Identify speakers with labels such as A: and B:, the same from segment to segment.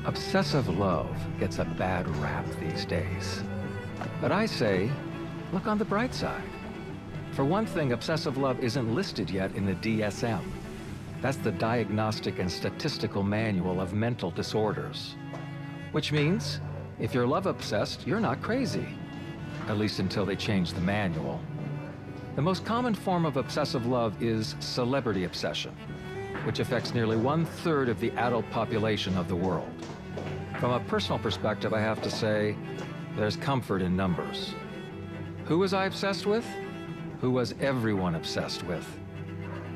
A: Obsessive love gets a bad rap these days. But I say, look on the bright side. For one thing, obsessive love isn't listed yet in the DSM. That's the Diagnostic and Statistical Manual of Mental Disorders. Which means, if you're love-obsessed, you're not crazy. At least until they change the manual. The most common form of obsessive love is celebrity obsession, which affects nearly 1/3 of the adult population of the world. From a personal perspective, I have to say, there's comfort in numbers. Who was I obsessed with? Who was everyone obsessed with?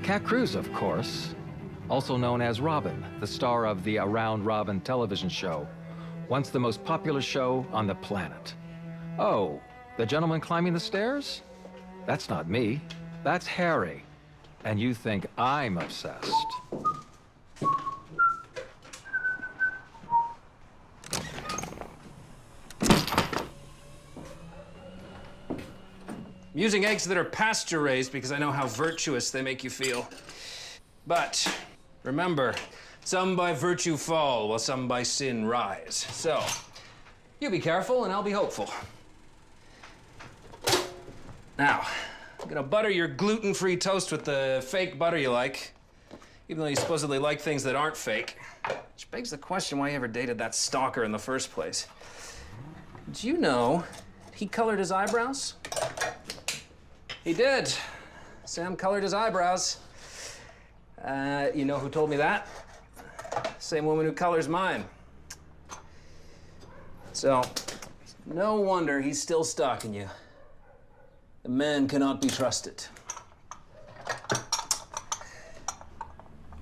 A: Cat Cruz, of course, also known as Robin, the star of the Around Robin television show, once the most popular show on the planet. Oh, the gentleman climbing the stairs? That's not me. That's Harry. And you think I'm obsessed.
B: I'm using eggs that are pasture-raised because I know how virtuous they make you feel. But remember, some by virtue fall, while some by sin rise. So, you be careful and I'll be hopeful. Now, I'm gonna butter your gluten-free toast with the fake butter you like, even though you supposedly like things that aren't fake. Which begs the question why you ever dated that stalker in the first place. Did you know he colored his eyebrows? He did. Sam colored his eyebrows. You know who told me that? Same woman who colors mine. So, no wonder he's still stalking you. The man cannot be trusted.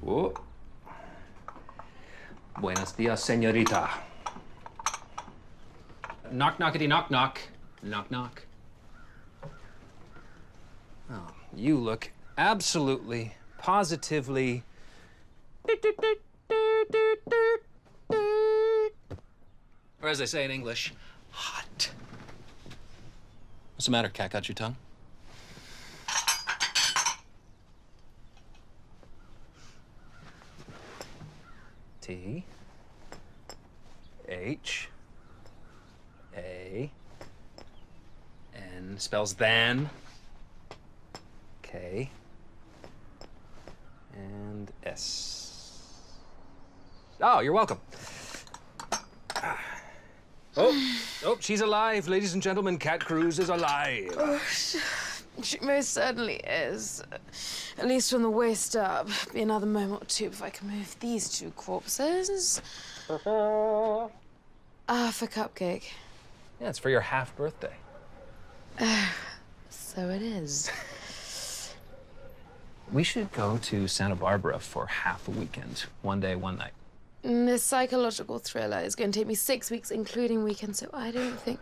B: Whoa. Buenos dias, señorita. Knock, knockity, knock, knock. Knock, knock. Oh, you look absolutely, positively... Or as I say in English, hot. What's the matter, cat? Got your tongue? T H A N spells than. K and S. Oh, you're welcome. Oh, she's alive, ladies and gentlemen. Cat Cruz is alive.
C: Oh, she most certainly is. At least from the waist up. Be another moment or two if I can move these two corpses. For cupcake.
B: Yeah, it's for your half birthday.
C: So it is.
B: We should go to Santa Barbara for half a weekend. One day, one night.
C: This psychological thriller is going to take me 6 weeks, including weekends, so I don't think...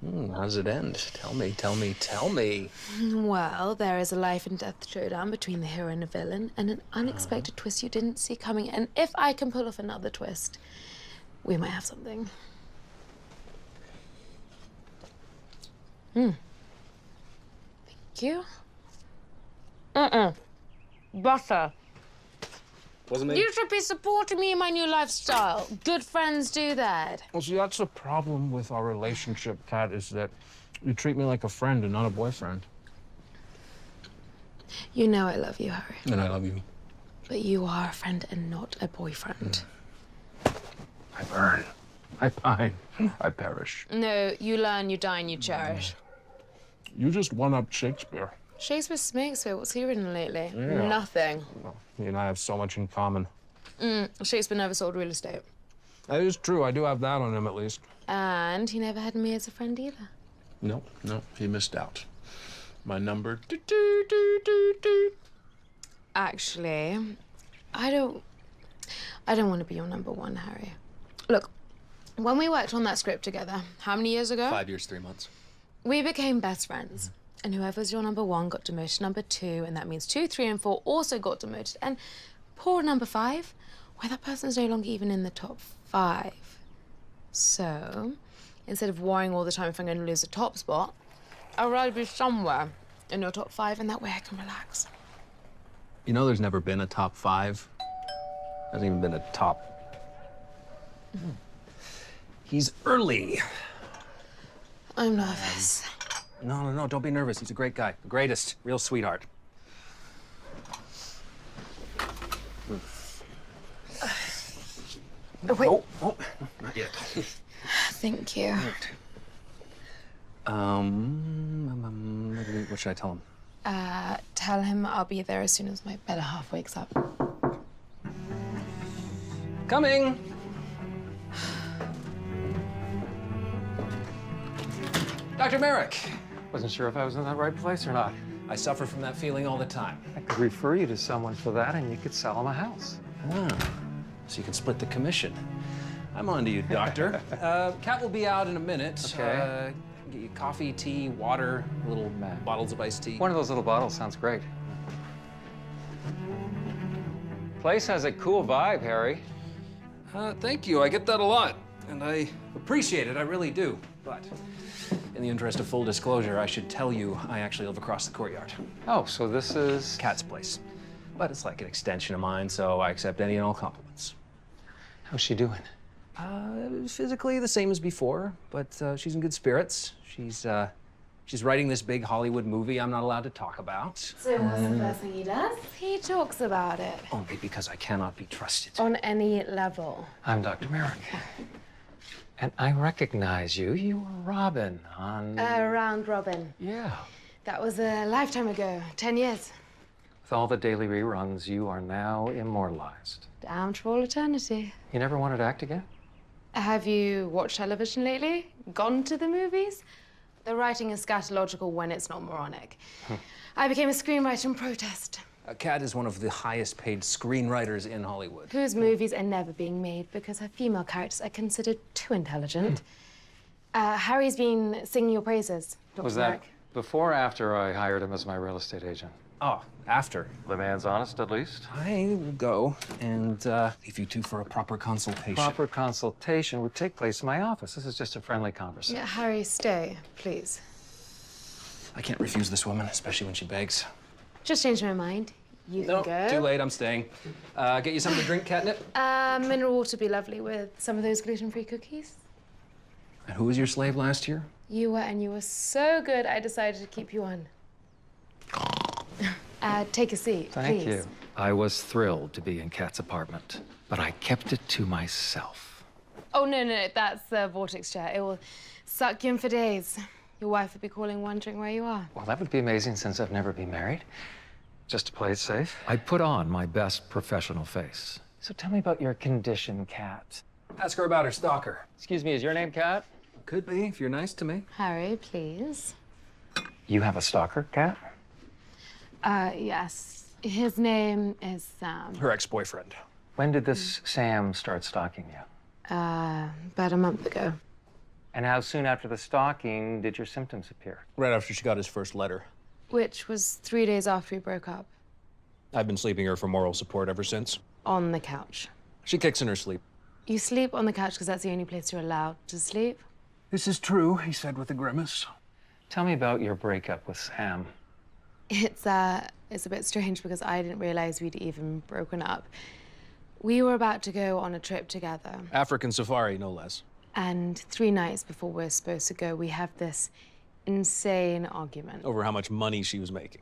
B: How does it end? Tell me, tell me, tell me.
C: Well, there is a life and death showdown between the hero and the villain, and an unexpected twist you didn't see coming. And if I can pull off another twist, we might have something. Thank you. Butter.
B: Wasn't me?
C: You should be supporting me in my new lifestyle. Good friends do that.
D: Well, see, that's the problem with our relationship, Kat, is that you treat me like a friend and not a boyfriend.
C: You know I love you, Harry.
D: And I love you.
C: But you are a friend and not a boyfriend.
D: I burn. I pine. I perish.
C: No, you learn, you die, and you cherish.
D: You just one-upped Shakespeare.
C: Shakespeare, what's he written lately?
D: Yeah.
C: Nothing.
D: Well, you and I have so much in common.
C: Shakespeare never sold real estate.
D: That is true. I do have that on him, at least.
C: And he never had me as a friend either.
E: No, he missed out. My number...
C: Actually, I don't want to be your number one, Harry. Look, when we worked on that script together, how many years ago?
B: 5 years, 3 months.
C: We became best friends. And whoever's your number one got demoted to number 2, and that means 2, 3, and 4 also got demoted. And poor number 5, why, that person's no longer even in the top 5. So, instead of worrying all the time if I'm going to lose a top spot, I'd rather be somewhere in your top 5, and that way I can relax.
B: You know there's never been a top 5? Hasn't even been a top. He's early.
C: I'm nervous.
B: No, don't be nervous. He's a great guy. The greatest. Real sweetheart.
C: Wait.
B: Oh, not yet.
C: Thank you.
B: What should I tell him?
C: Tell him I'll be there as soon as my better half wakes up.
B: Coming! Dr. Merrick!
A: Wasn't sure if I was in the right place or not.
B: I suffer from that feeling all the time.
A: I could refer you to someone for that, and you could sell them a house.
B: Ah, so you can split the commission. I'm on to you, doctor. Kat will be out in a minute.
A: Okay.
B: Get you coffee, tea, water, little bottles of iced tea.
A: One of those little bottles sounds great. Place has a cool vibe, Harry.
B: Thank you. I get that a lot, and I appreciate it. I really do. But in the interest of full disclosure, I should tell you I actually live across the courtyard.
A: Oh, so this is...
B: Kat's place. But it's like an extension of mine, so I accept any and all compliments.
A: How's she doing?
B: Physically the same as before, but she's in good spirits. She's writing this big Hollywood movie I'm not allowed to talk about.
C: So what's the first thing he does? He talks about it.
B: Only because I cannot be trusted.
C: On any level.
A: I'm Dr. Merrick. And I recognize you. You were Robin on...
C: Round Robin.
A: Yeah.
C: That was a lifetime ago. 10 years.
A: With all the daily reruns, you are now immortalized.
C: Down for all eternity.
A: You never wanted to act again?
C: Have you watched television lately? Gone to the movies? The writing is scatological when it's not moronic. I became a screenwriter in protest.
B: Kat is one of the highest paid screenwriters in Hollywood.
C: Whose movies are never being made because her female characters are considered too intelligent. Harry's been singing your praises, Dr.
A: Was that
C: Merrick.
A: before or after I hired him as my real estate agent?
B: Oh, after.
A: The man's honest, at least.
B: I will go and leave you two for a proper consultation.
A: Proper consultation would take place in my office. This is just a friendly conversation.
C: Yeah, Harry, stay, please.
B: I can't refuse this woman, especially when she begs.
C: Just changed my mind. You can go.
B: Too late, I'm staying. Get you something to drink, Catnip?
C: Mineral water would be lovely with some of those gluten-free cookies.
B: And who was your slave last year?
C: You were, and you were so good, I decided to keep you on. Take a seat,
A: Thank
C: please.
A: you. I was thrilled to be in Kat's apartment, but I kept it to myself.
C: Oh, no, that's the vortex chair. It will suck you in for days. Your wife would be calling, wondering where you are.
A: Well, that would be amazing since I've never been married. Just to play it safe. I put on my best professional face. So tell me about your condition, Kat.
B: Ask her about her stalker.
A: Excuse me, is your name Kat?
B: Could be, if you're nice to me.
C: Harry, please.
A: You have a stalker, Kat?
C: Yes. His name is Sam.
B: Her ex-boyfriend.
A: When did this Sam start stalking you?
C: About a month ago.
A: And how soon after the stalking did your symptoms appear?
E: Right after she got his first letter.
C: Which was 3 days after we broke up.
E: I've been sleeping her for moral support ever since.
C: On the couch.
E: She kicks in her sleep.
C: You sleep on the couch because that's the only place you're allowed to sleep?
E: This is true, he said with a grimace.
A: Tell me about your breakup with Sam.
C: It's a bit strange because I didn't realize we'd even broken up. We were about to go on a trip together.
E: African safari, no less.
C: And 3 nights before we're supposed to go, we have this insane argument.
E: Over how much money she was making.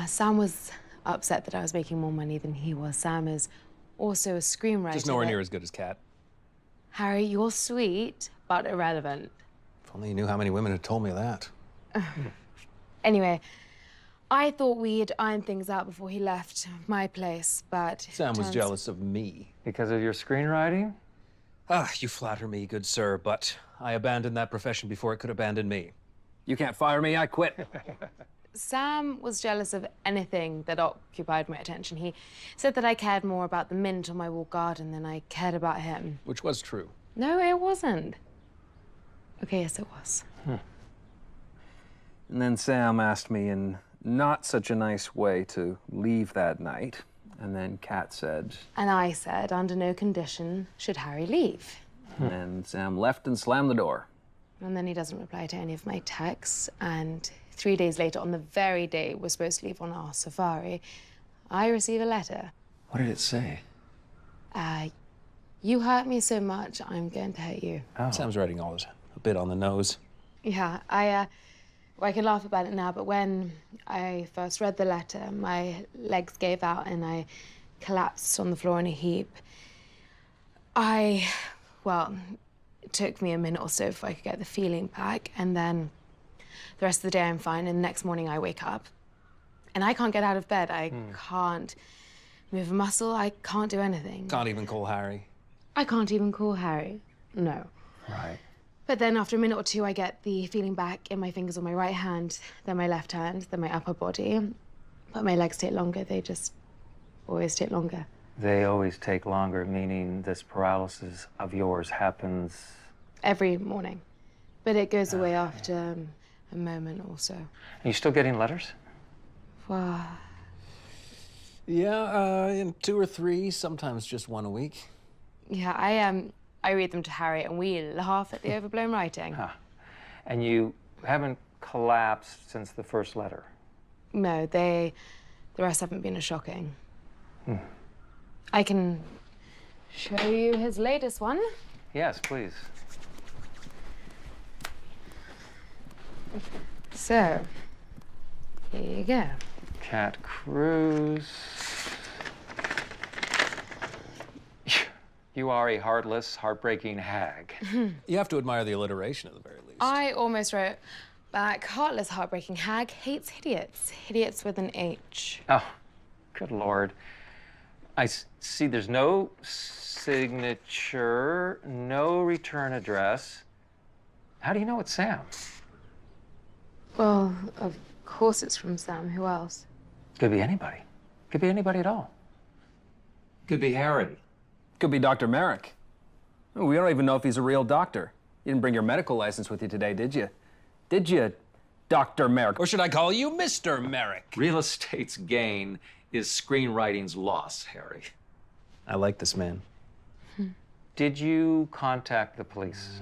C: Sam was upset that I was making more money than he was. Sam is also a screenwriter.
E: Just nowhere near as good as Kat.
C: Harry, you're sweet, but irrelevant.
E: If only you knew how many women had told me that.
C: Anyway, I thought we'd iron things out before he left my place, but...
E: Sam was jealous of me.
A: Because of your screenwriting?
E: Ah, you flatter me, good sir, but I abandoned that profession before it could abandon me. You can't fire me, I quit.
C: Sam was jealous of anything that occupied my attention. He said that I cared more about the mint on my walled garden than I cared about him.
E: Which was true.
C: No, it wasn't. Okay, yes, it was.
B: And then Sam asked me in not such a nice way to leave that night. And then Kat said...
C: And I said, under no condition should Harry leave.
B: And Sam left and slammed the door.
C: And then he doesn't reply to any of my texts. And 3 days later, on the very day we're supposed to leave on our safari, I receive a letter.
A: What did it say?
C: You hurt me so much, I'm going to hurt you.
A: Oh.
E: Sam's writing all this a bit on the nose.
C: Yeah, well, I can laugh about it now, but when I first read the letter, my legs gave out and I collapsed on the floor in a heap. Well, it took me a minute or so before I could get the feeling back, and then the rest of the day I'm fine, and the next morning I wake up and I can't get out of bed. I can't move a muscle, I can't do anything.
E: Can't even call Harry.
C: I can't even call Harry, no.
A: Right.
C: But then after a minute or two, I get the feeling back in my fingers on my right hand, then my left hand, then my upper body. But my legs take longer. They just always take longer.
A: They always take longer, meaning this paralysis of yours happens...
C: Every morning. But it goes away after a moment or so.
A: Are you still getting letters?
C: Wow.
E: Yeah, in 2 or 3, sometimes just 1 a week.
C: Yeah, I read them to Harry and we laugh at the overblown writing.
A: Huh. And you haven't collapsed since the first letter?
C: No, the rest haven't been as shocking. I can show you his latest one.
A: Yes, please.
C: So, here you go.
A: Cat Cruz. You are a heartless, heartbreaking hag.
E: You have to admire the alliteration at the very least.
C: I almost wrote back, heartless, heartbreaking hag hates idiots. Idiots with an H.
A: Oh, good Lord. I see there's no signature, no return address. How do you know it's Sam?
C: Well, of course it's from Sam. Who else?
A: Could be anybody. Could be anybody at all. Could be Harry.
B: Could be Dr. Merrick. We don't even know if he's a real doctor. You didn't bring your medical license with you today, did you? Did you, Dr. Merrick?
E: Or should I call you Mr. Merrick?
A: Real estate's gain is screenwriting's loss, Harry.
E: I like this man.
A: Did you contact the police?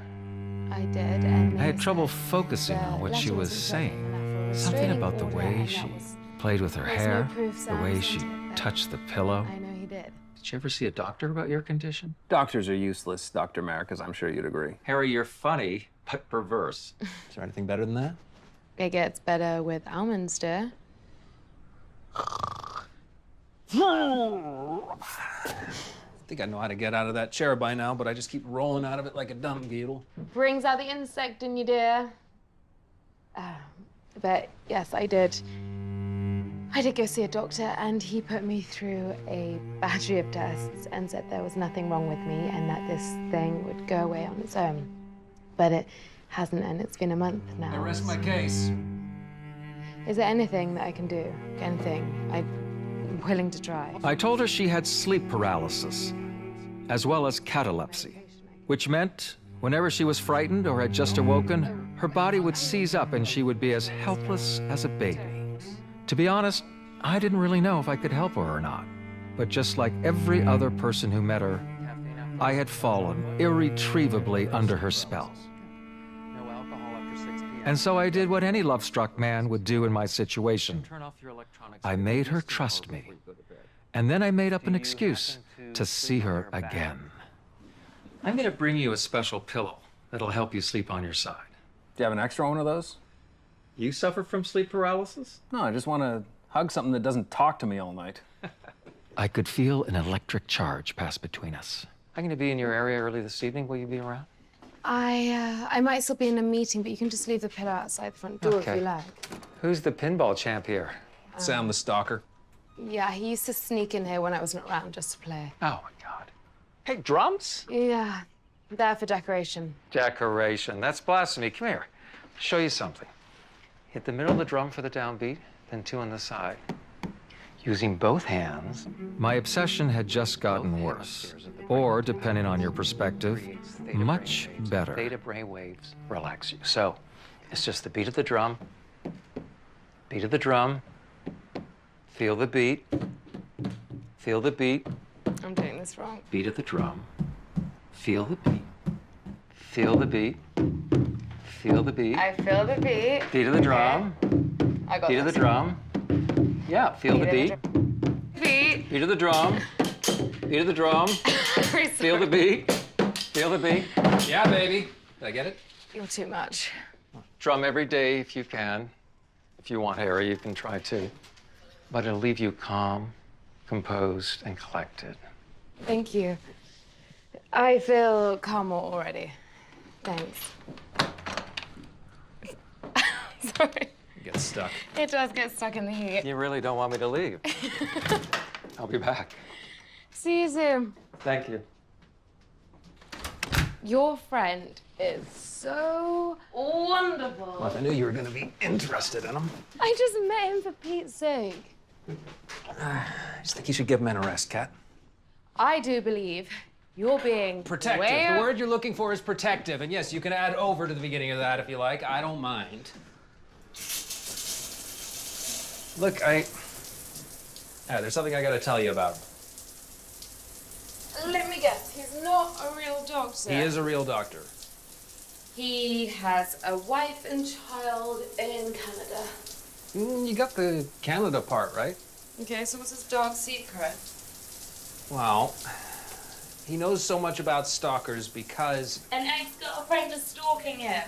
C: I did, and
A: I had
C: they
A: trouble
C: said
A: focusing
C: the
A: on what she
C: letter
A: was
C: was
A: saying.
C: enough for
A: Something
C: restraining
A: about the
C: order,
A: way
C: and that
A: she
C: was-
A: played with her
C: There's no
A: hair,
C: proof
A: the
C: Sam
A: way
C: sent
A: she
C: it, but
A: touched the pillow.
C: I know he did.
A: Did you ever see a doctor about your condition?
B: Doctors are useless, Dr. Merrick, as I'm sure you'd agree.
A: Harry, you're funny, but perverse.
E: Is there anything better than that?
C: It gets better with almond stir.
E: I think I know how to get out of that chair by now, but I just keep rolling out of it like a dumb beetle.
C: Brings out the insect in you, dear. But yes, I did. I did go see a doctor, and he put me through a battery of tests and said there was nothing wrong with me and that this thing would go away on its own. But it hasn't, and it's been a month now.
E: I rest my case.
C: Is there anything that I can do? Anything? I'm willing to try.
A: I told her she had sleep paralysis, as well as catalepsy, which meant whenever she was frightened or had just awoken, her body would seize up and she would be as helpless as a baby. To be honest, I didn't really know if I could help her or not. But just like every other person who met her, I had fallen irretrievably under her spell. And so I did what any love-struck man would do in my situation. I made her trust me. And then I made up an excuse to see her again. I'm gonna bring you a special pillow that'll help you sleep on your side.
B: Do you have an extra one of those?
A: You suffer from sleep paralysis?
B: No, I just want to hug something that doesn't talk to me all night.
A: I could feel an electric charge pass between us. I'm gonna be in your area early this evening. Will you be around?
C: I might still be in a meeting, but you can just leave the pillow outside the front door if
A: Okay.
C: you like.
A: Who's the pinball champ here?
E: Sam the stalker.
C: Yeah, he used to sneak in here when I wasn't around just to play.
A: Oh my God. Hey, drums?
C: Yeah, there for decoration.
A: Decoration. That's blasphemy. Come here. Show you something. Hit the middle of the drum for the downbeat, then 2 on the side. Using both hands. My obsession had just gotten worse. Or, depending on your perspective, much better. Theta brain waves relax you. So, it's just the beat of the drum. Beat of the drum. Feel the beat. Feel the beat.
C: I'm doing this wrong.
A: Beat of the drum. Feel the beat. Feel the beat. Feel the beat.
C: I feel the beat.
A: Beat of the drum.
C: I got
A: Beat of the
C: this.
A: drum. Yeah, feel the beat.
C: Beat.
A: Beat of the drum.
E: Beat of the drum. Feel the beat. Feel the beat.
B: Yeah, baby. Did I get it?
C: You're too much.
A: Drum every day if you can. If you want, Harry, you can try too. But it'll leave you calm, composed, and collected.
C: Thank you. I feel calmer already. Thanks. Sorry.
B: You get stuck.
C: It does get stuck in the heat.
A: You really don't want me to leave. I'll be back.
C: See you soon.
A: Thank you.
C: Your friend is so wonderful.
B: Well, if I knew you were going to be interested in him.
C: I just met him for Pete's sake.
B: I just think you should give him an arrest, Kat.
C: I do believe you're being
B: Protective.
C: way
B: The word you're looking for is protective. And yes, you can add over to the beginning of that if you like. I don't mind. Look, there's something I gotta tell you about him.
C: Let me guess, he's not a real doctor.
B: He is a real doctor.
C: He has a wife and child in Canada.
B: You got the Canada part, right?
C: Okay, so what's his dog secret?
B: Well, he knows so much about stalkers because
C: An ex-girlfriend is stalking him.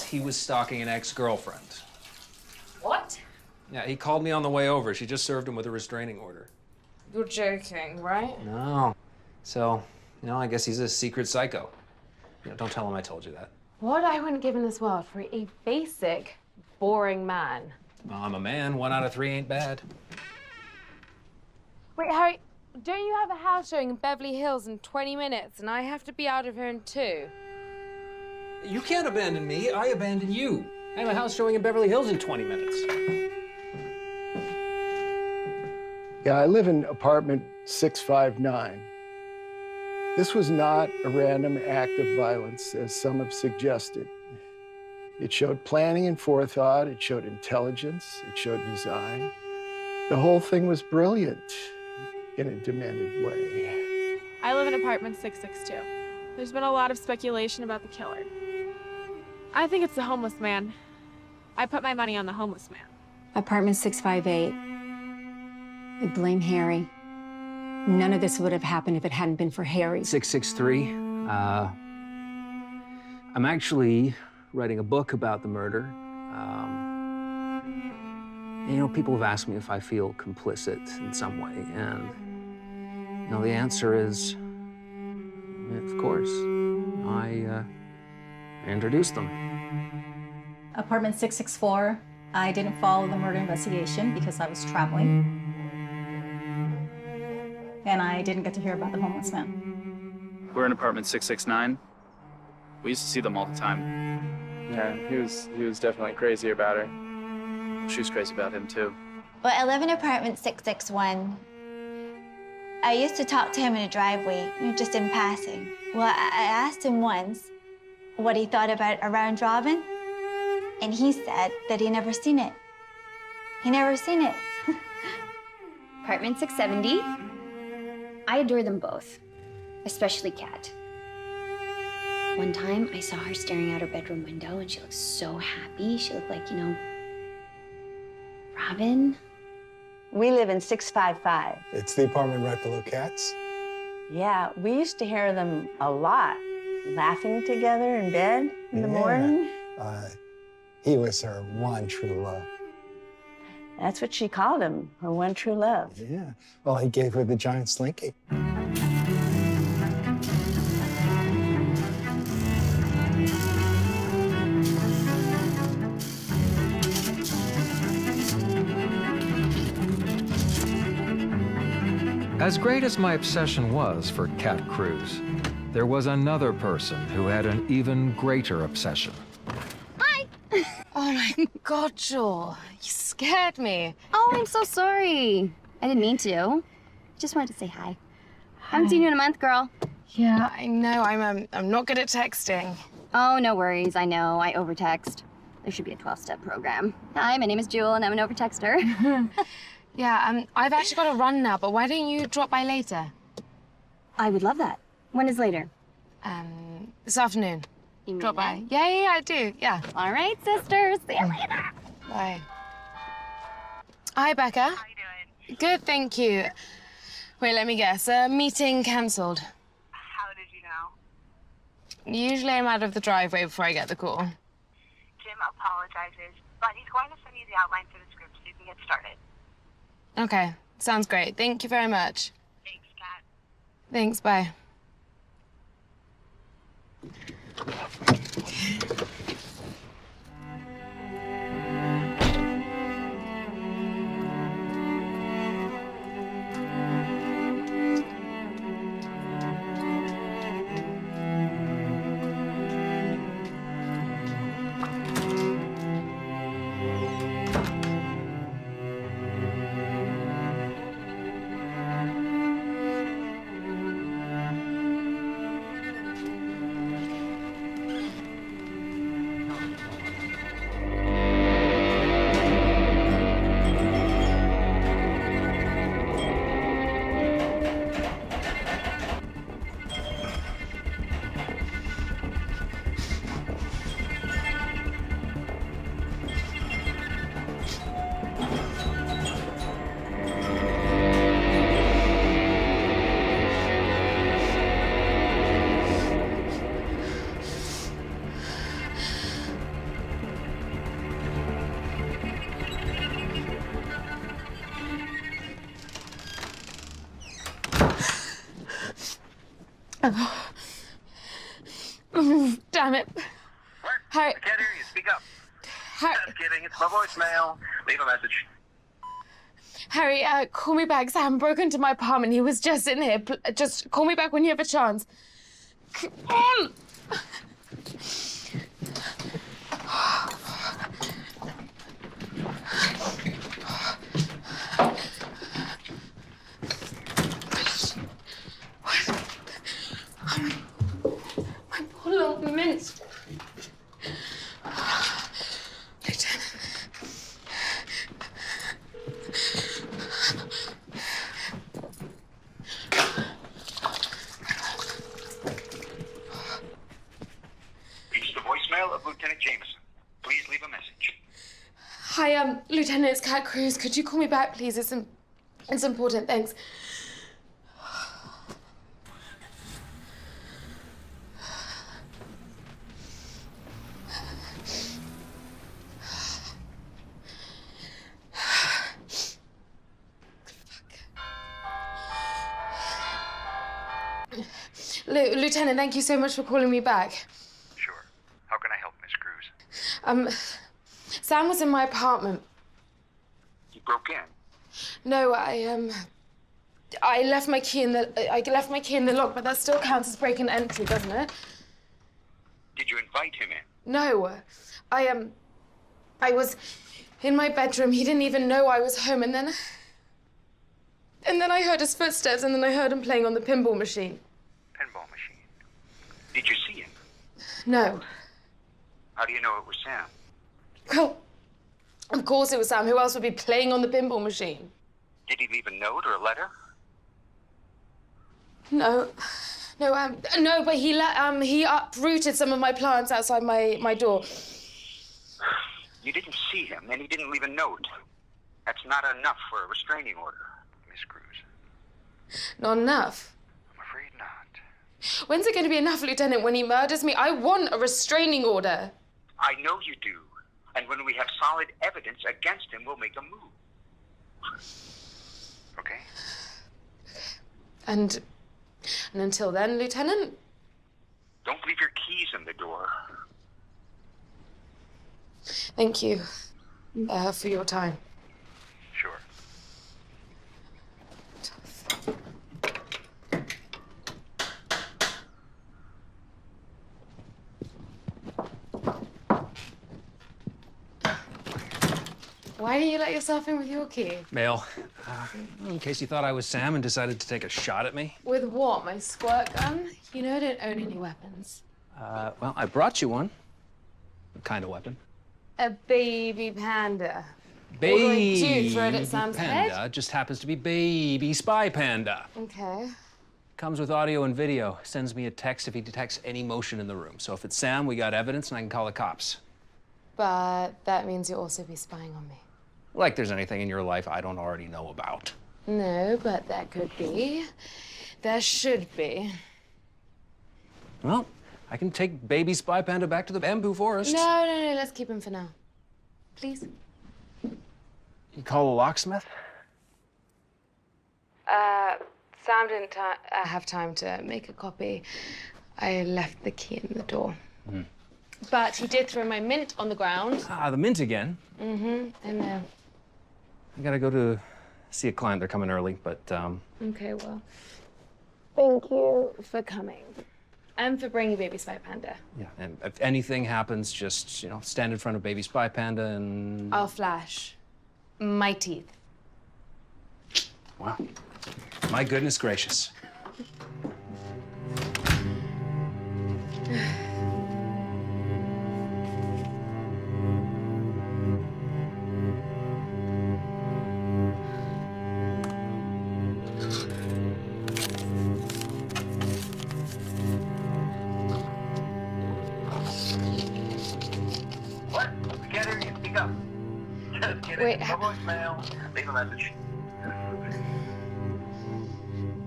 B: he was stalking an ex-girlfriend.
C: What?
B: Yeah, he called me on the way over. She just served him with a restraining order.
C: You're joking, right?
B: No. So, I guess he's a secret psycho. Don't tell him I told you that.
C: What I wouldn't give in this world for a basic, boring man.
B: Well, I'm a man. 1 out of 3 ain't bad.
C: Wait, Harry, don't you have a house showing in Beverly Hills in 20 minutes and I have to be out of here in 2?
B: You can't abandon me. I abandon you. I have a house showing in Beverly Hills in 20 minutes.
F: Yeah, I live in apartment 659. This was not a random act of violence, as some have suggested. It showed planning and forethought, it showed intelligence, it showed design. The whole thing was brilliant in a demented way.
G: I live in apartment 662. There's been a lot of speculation about the killer. I think it's the homeless man. I put my money on the homeless man.
H: Apartment 658. I blame Harry. None of this would have happened if it hadn't been for Harry.
E: 663. I'm actually writing a book about the murder. People have asked me if I feel complicit in some way, and, the answer is, of course. I introduced them.
I: Apartment 664, I didn't follow the murder investigation because I was traveling. And I didn't get to hear about the homeless man.
J: We're in apartment 669. We used to see them all the time.
K: Yeah, he was definitely crazy about her.
J: She was crazy about him, too.
L: Well, I live in apartment 661. I used to talk to him in a driveway, just in passing. Well, I asked him once what he thought about a round robin, and he said that he never seen it. He never seen it.
M: Apartment 670. I adore them both, especially Kat. One time, I saw her staring out her bedroom window, and she looked so happy. She looked like, Robin.
N: We live in 655.
O: It's the apartment right below Kat's?
N: Yeah, we used to hear them a lot, laughing together in bed in the morning.
O: He was her one true love.
N: That's what she called him, her one true love.
O: Yeah, well, he gave her the giant slinky.
A: As great as my obsession was for Cat Cruz, there was another person who had an even greater obsession.
C: Hi! Oh my God, Joel. You scared me.
M: Oh, I'm so sorry. I didn't mean to. Just wanted to say hi. Haven't seen you in a month, girl.
C: Yeah, I know. I'm not good at texting.
M: Oh, no worries. I know. I overtext. There should be a 12-step program. Hi, my name is Jewel, and I'm an overtexter.
C: Yeah, I've actually got to run now, but why don't you drop by later?
M: I would love that. When is later?
C: This afternoon.
M: You mean
C: Drop by.
M: now?
C: Yeah, I do. Yeah.
M: All right, sisters. See you later.
C: Bye. Hi, Becca. How you doing? Good, thank you. Wait, let me guess. Meeting cancelled.
P: How did you know?
C: Usually I'm out of the driveway before I get the call.
P: Jim apologizes, but he's going to send you the outline for the script so you can get started.
C: Okay, sounds great. Thank you very much.
P: Thanks, Kat.
C: Thanks, bye. Oh, damn it.
Q: What?
C: Harry.
Q: I can't hear you. Speak up.
C: Harry.
Q: Just kidding. It's my voicemail. Leave a message.
C: Harry, call me back. Sam broke into my apartment. He was just in here. Just call me back when you have a chance. Come on. My poor little mince. Lieutenant.
Q: Reach the voicemail of Lieutenant Jameson. Please leave a message.
C: Hi, Lieutenant, it's Cat Cruz. Could you call me back, please? It's important, thanks. Lieutenant, thank you so much for calling me back.
Q: Sure. How can I help, Miss Cruz?
C: Sam was in my apartment.
Q: He broke in.
C: No, I left my key in the lock, but that still counts as break and entry, doesn't it?
Q: Did you invite him in?
C: No, I was in my bedroom. He didn't even know I was home, and then I heard his footsteps, and then I heard him playing on the pinball machine.
Q: Pinball machine. Did you see him?
C: No.
Q: How do you know it was Sam?
C: Well, of course it was Sam. Who else would be playing on the pinball machine?
Q: Did he leave a note or a letter?
C: No, but he uprooted some of my plants outside my door.
Q: You didn't see him, and he didn't leave a note. That's not enough for a restraining order, Miss Cruz.
C: Not enough.
Q: I'm afraid not.
C: When's it going to be enough, Lieutenant? When he murders me? I want a restraining order.
Q: I know you do. And when we have solid evidence against him, we'll make a move. Okay?
C: And until then, Lieutenant?
Q: Don't leave your keys in the door.
C: Thank you for your time.
Q: Sure.
C: Why didn't you let yourself in with your key?
B: Mail. In case you thought I was Sam and decided to take a shot at me.
C: With what? My squirt gun? You know I don't own any weapons.
B: Well, I brought you one. A kind of weapon.
C: A baby panda.
B: Baby
C: What do I do, throw it at Sam's
B: panda
C: head?
B: just happens to be baby spy panda.
C: Okay.
B: Comes with audio and video. Sends me a text if he detects any motion in the room. So if it's Sam, we got evidence and I can call the cops.
C: But that means you'll also be spying on me.
B: Like there's anything in your life I don't already know about.
C: No, but there could be. There should be.
B: Well, I can take baby Spy Panda back to the bamboo forest.
C: No, let's keep him for now. Please.
B: You call a locksmith?
C: Sam didn't have time to make a copy. I left the key in the door. But he did throw my mint on the ground.
B: Ah, the mint again.
C: I know.
B: I gotta go to see a client. They're coming early, but,
C: Okay, well, thank you for coming. And for bringing baby Spy Panda.
B: yeah, and if anything happens, just, stand in front of baby Spy Panda and...
C: I'll flash my teeth.
B: Wow. My goodness gracious.
Q: What? Get her, you speak up. Just kidding.
C: Wait,
Q: No voicemail. Leave a message.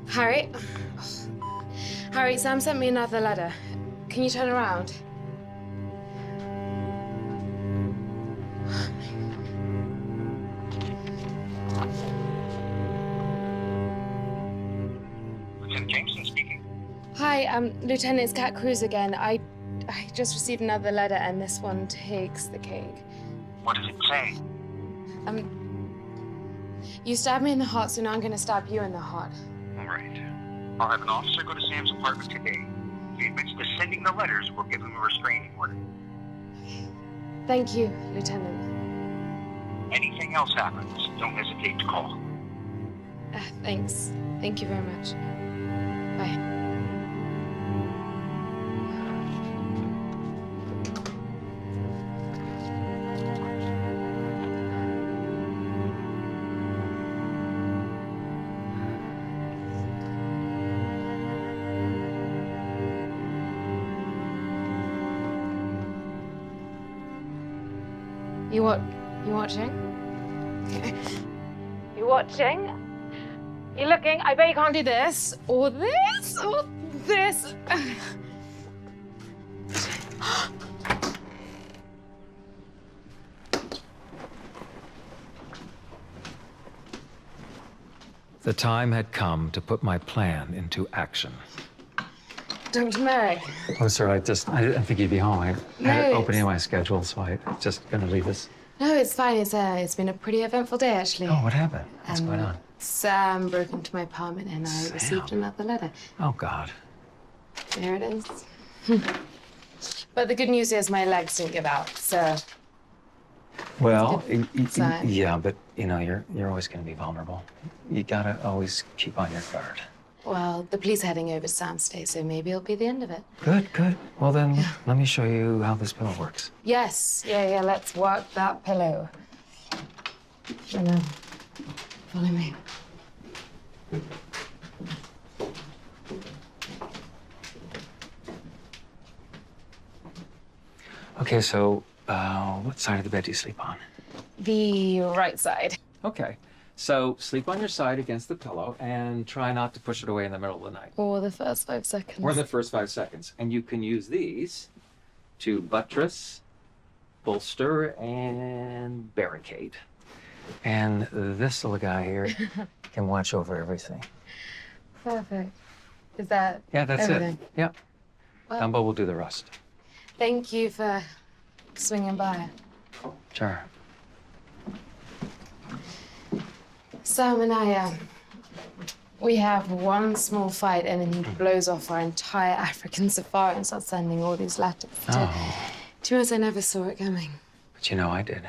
C: Harry? Harry, Sam sent me another letter. Can you turn around?
Q: Lieutenant Jameson speaking.
C: Hi, Lieutenant, it's Cat Cruz again. I just received another letter, and this one takes the cake.
Q: What does it say?
C: You stabbed me in the heart, so now I'm gonna stab you in the heart.
Q: All right. I'll have an officer go to Sam's apartment today. If he admits to sending the letters, we'll give him a restraining order.
C: Thank you, Lieutenant.
Q: Anything else happens, don't hesitate to call.
C: Thanks. Thank you very much. Bye. You watching? You watching? You looking? I bet you can't do this, or this, or this.
A: The time had come to put my plan into action.
C: Dr. Merrick.
R: Oh, sir, I didn't think you'd be home. I
C: No,
R: had it opening
C: it's-
R: in my schedule, so I just gonna leave this.
C: No, it's fine. It's been a pretty eventful day, actually.
R: Oh, what happened? What's going on?
C: Sam broke into my apartment and I received another letter.
A: Oh, God.
C: There it is. But the good news is my legs didn't give out, so.
R: Well,
C: Sign.
R: yeah, but you're always gonna be vulnerable. You gotta always keep on your guard.
C: Well, the police are heading over to Sam's today, so maybe it'll be the end of it.
R: Good, good. Well, then let me show you how this pillow works.
C: Yes, yeah, let's work that pillow. Follow me.
R: Okay, so what side of the bed do you sleep on?
C: The right side.
R: Okay, so sleep on your side against the pillow and try not to push it away in the middle of the night.
C: Or the first 5 seconds.
R: Or the first 5 seconds. And you can use these to buttress, bolster, and barricade. And this little guy here can watch over everything.
C: Perfect. Is that
R: Yeah, that's
C: everything?
R: it. Yep.
C: Well,
R: Dumbo will do the rest.
C: thank you for swinging by.
R: Sure.
C: Sam and I, we have one small fight and then he blows off our entire African safari and starts sending all these letters.
R: Oh.
C: To be honest, I never saw it coming.
R: But I did.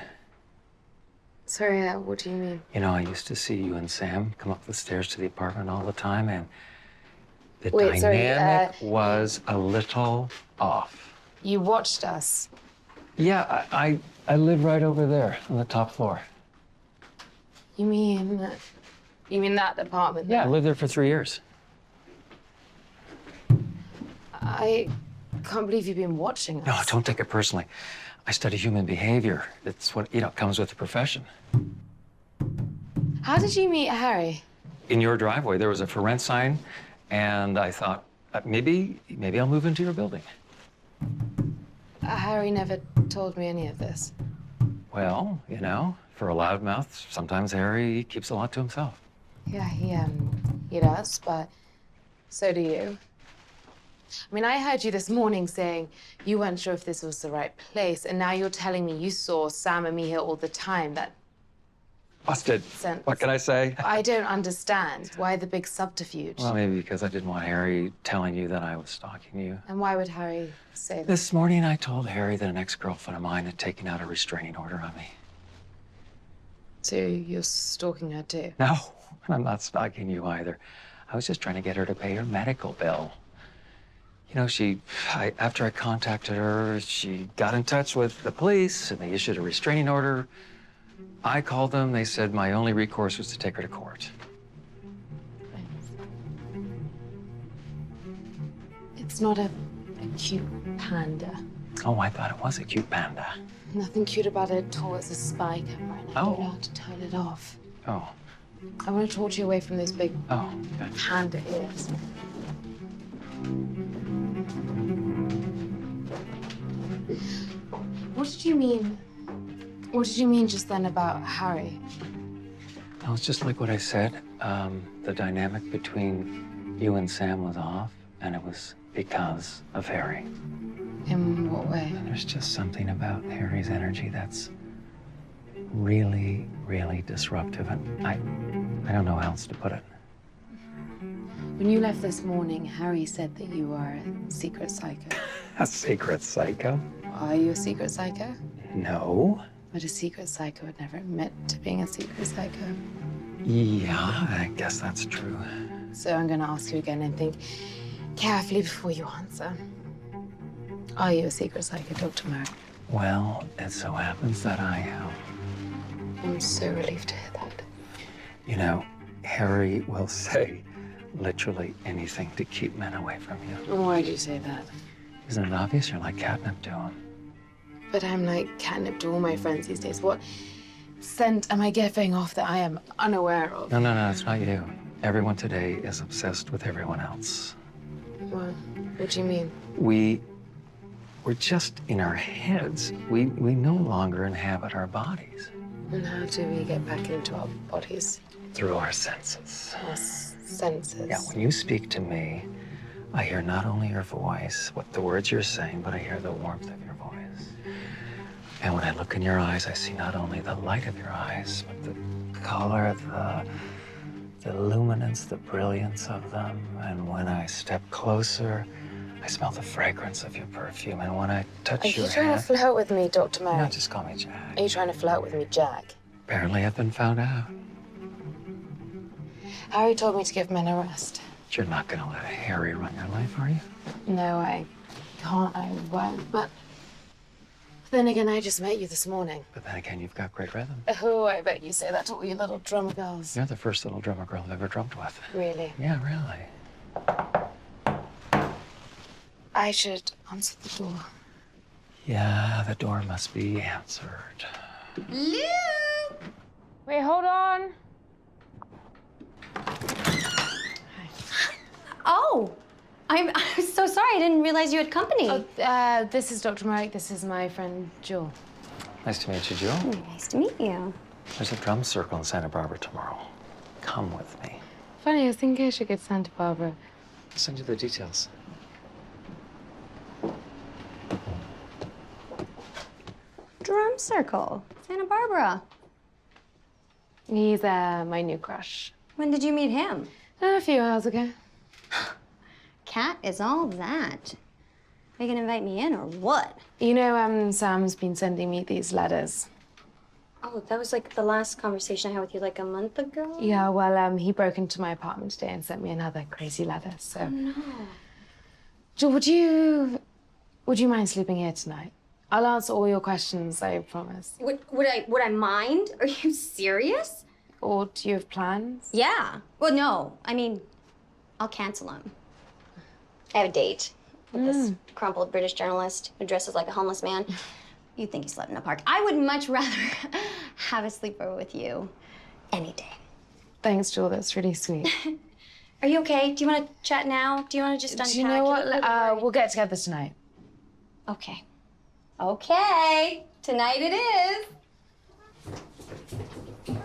C: Sorry, what do you mean?
R: I used to see you and Sam come up the stairs to the apartment all the time, and the
C: Wait, sorry,
R: dynamic was a little off.
C: You watched us.
R: Yeah, I live right over there on the top floor.
C: You mean that apartment?
R: Yeah, I lived there for 3 years.
C: I can't believe you've been watching us.
R: No, don't take it personally. I study human behavior. It's what, comes with the profession.
C: How did you meet Harry?
A: in your driveway, there was a for rent sign, and I thought, maybe I'll move into your building.
C: Harry never told me any of this.
A: Well, you know, for a loudmouth, sometimes Harry keeps a lot to himself.
C: Yeah, he does, but so do you. I mean, I heard you this morning saying you weren't sure if this was the right place, and now you're telling me you saw Sam and me here all the time. That
A: Busted.
C: sense.
A: What can I say?
C: I don't understand. Why the big subterfuge?
A: Well, maybe because I didn't want Harry telling you that I was stalking you.
C: And why would Harry say that?
A: This morning, I told Harry that an ex-girlfriend of mine had taken out a restraining order on me.
C: So you're stalking her too?
A: No, I'm not stalking you either. I was just trying to get her to pay her medical bill. You know, after I contacted her, she got in touch with the police and they issued a restraining order. I called them. They said my only recourse was to take her to court.
C: It's not a cute panda.
A: Oh, I thought it was a cute panda.
C: Nothing cute about it at all. It's a spy camera, and I don't know how to turn it off.
A: Oh.
C: I want to torture you away from those big
A: okay.
C: panda ears. What did you mean? What did you mean just then about Harry?
A: Well, it's just like what I said. The dynamic between you and Sam was off, and it was because of Harry.
C: In what way?
A: There's just something about Harry's energy that's really, really disruptive, and I don't know how else to put it.
C: When you left this morning, Harry said that you are a secret psycho.
A: A secret psycho?
C: Are you a secret psycho?
A: No.
C: But a secret psycho would never admit to being a secret psycho.
A: Yeah, I guess that's true.
C: So I'm going to ask you again and think carefully before you answer. Are you a secret psycho, Dr. Merrick?
A: Well, it so happens that I am.
C: I'm so relieved to hear that.
A: You know, Harry will say literally anything to keep men away from you.
C: Why'd you say that?
A: Isn't it obvious? You're like catnip to him.
C: But I'm like catnip to all my friends these days. What scent am I giving off that I am unaware of?
A: No, it's not you. Everyone today is obsessed with everyone else.
C: What do you mean?
A: We're just in our heads. We no longer inhabit our bodies.
C: And how do we get back into our bodies?
A: Through our senses.
C: Our senses?
A: Yeah, when you speak to me, I hear not only your voice, what the words you're saying, but I hear the warmth of your voice. And when I look in your eyes, I see not only the light of your eyes, but the color, the luminance, the brilliance of them. And when I step closer, I smell the fragrance of your perfume. And when I touch your
C: Are you trying to flirt with me, Dr. Merrick?
A: No, just call me Jack.
C: Are you trying to flirt with me, Jack?
A: Apparently I've been found out.
C: Harry told me to give men a rest.
A: You're not gonna let Harry run your life, are you?
C: No, I can't, I won't. But then again, I just met you this morning.
A: But then again, you've got great rhythm.
C: Oh, I bet you say that to all you little drummer girls.
A: You're the first little drummer girl I've ever drummed with.
C: Really?
A: Yeah, really.
C: I should answer the door.
A: Yeah, the door must be answered.
C: Luke! Wait, hold on.
M: Oh, I'm so sorry. I didn't realize you had company.
C: Oh, this is Dr. Merrick. This is my friend, Jewel.
A: Nice to meet you, Jill.
M: Nice to meet you.
A: There's a drum circle in Santa Barbara tomorrow. Come with me.
C: Funny, I was thinking I should get Santa Barbara.
A: I'll send you the details.
M: Drum circle, Santa Barbara.
C: He's my new crush.
M: When did you meet him?
C: A few hours ago.
M: Cat is all that. Are you gonna invite me in or what?
C: You know, Sam's been sending me these letters.
M: Oh, that was like the last conversation I had with you like a month ago?
C: Yeah, well, he broke into my apartment today and sent me another crazy letter, so.
M: Oh, no.
C: Jill, would you mind sleeping here tonight? I'll answer all your questions, I promise.
M: Would I mind? Are you serious?
C: Or do you have plans?
M: Yeah. Well, no. I mean, I'll cancel them. I have a date with this crumpled British journalist who dresses like a homeless man. You think he slept in a park. I would much rather have a sleepover with you any day.
C: Thanks, Jewel. That's really sweet.
M: Are you okay? Do you want to chat now? Do you want to just unpack?
C: Do you know what? We'll get together tonight.
M: Okay. Okay. Tonight it is.
S: You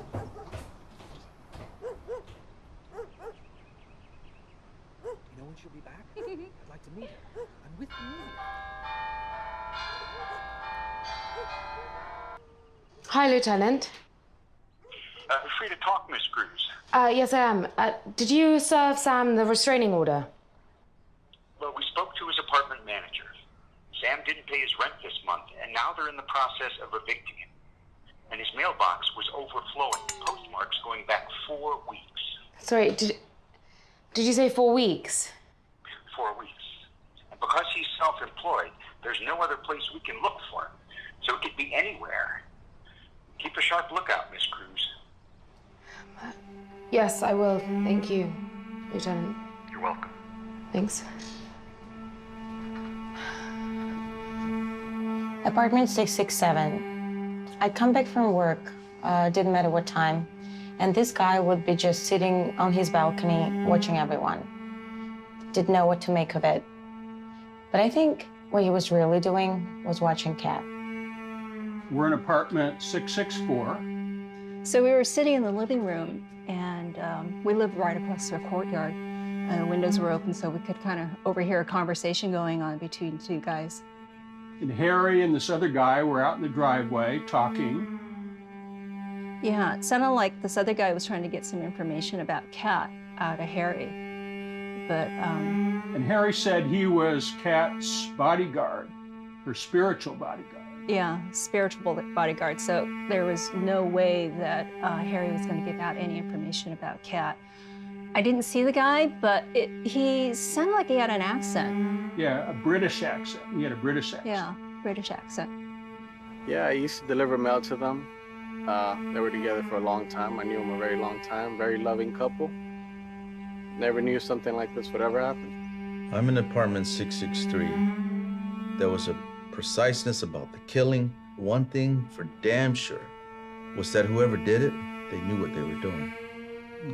S: know when she'll be back? I'd like to meet her. I'm with the media.
C: Hi, Lieutenant.
Q: You're free to talk, Miss Cruz.
C: Yes, I am. Did you serve Sam the restraining order?
Q: Well, we spoke to his apartment manager. Sam didn't pay his rent this month, and now they're in the process of evicting him. And his mailbox was overflowing, postmarks going back 4 weeks.
C: Sorry, did you say 4 weeks?
Q: 4 weeks. And because he's self-employed, there's no other place we can look for him. So it could be anywhere. Keep a sharp lookout, Miss Cruz.
C: Yes, I will. Thank you, Lieutenant.
Q: You're welcome.
C: Thanks.
N: Apartment 667. I'd come back from work, didn't matter what time, and this guy would be just sitting on his balcony watching everyone. Didn't know what to make of it. But I think what he was really doing was watching Cat.
T: We're in apartment 664.
I: So we were sitting in the living room, and we lived right across the courtyard. The windows were open, so we could kind of overhear a conversation going on between two guys.
T: And Harry and this other guy were out in the driveway talking.
I: Yeah, it sounded like this other guy was trying to get some information about Kat out of Harry. But,
T: And Harry said he was Kat's bodyguard, her spiritual bodyguard.
I: yeah, spiritual bodyguard. So there was no way that Harry was going to give out any information about Kat. I didn't see the guy, but he sounded like he had an accent.
T: Yeah, a British accent. He had a British accent.
I: Yeah, British accent.
K: Yeah, I used to deliver mail to them. They were together for a long time. I knew them a very long time. Very loving couple. Never knew something like this would ever happen.
U: I'm in apartment 663. There was a preciseness about the killing. One thing for damn sure was that whoever did it, they knew what they were doing.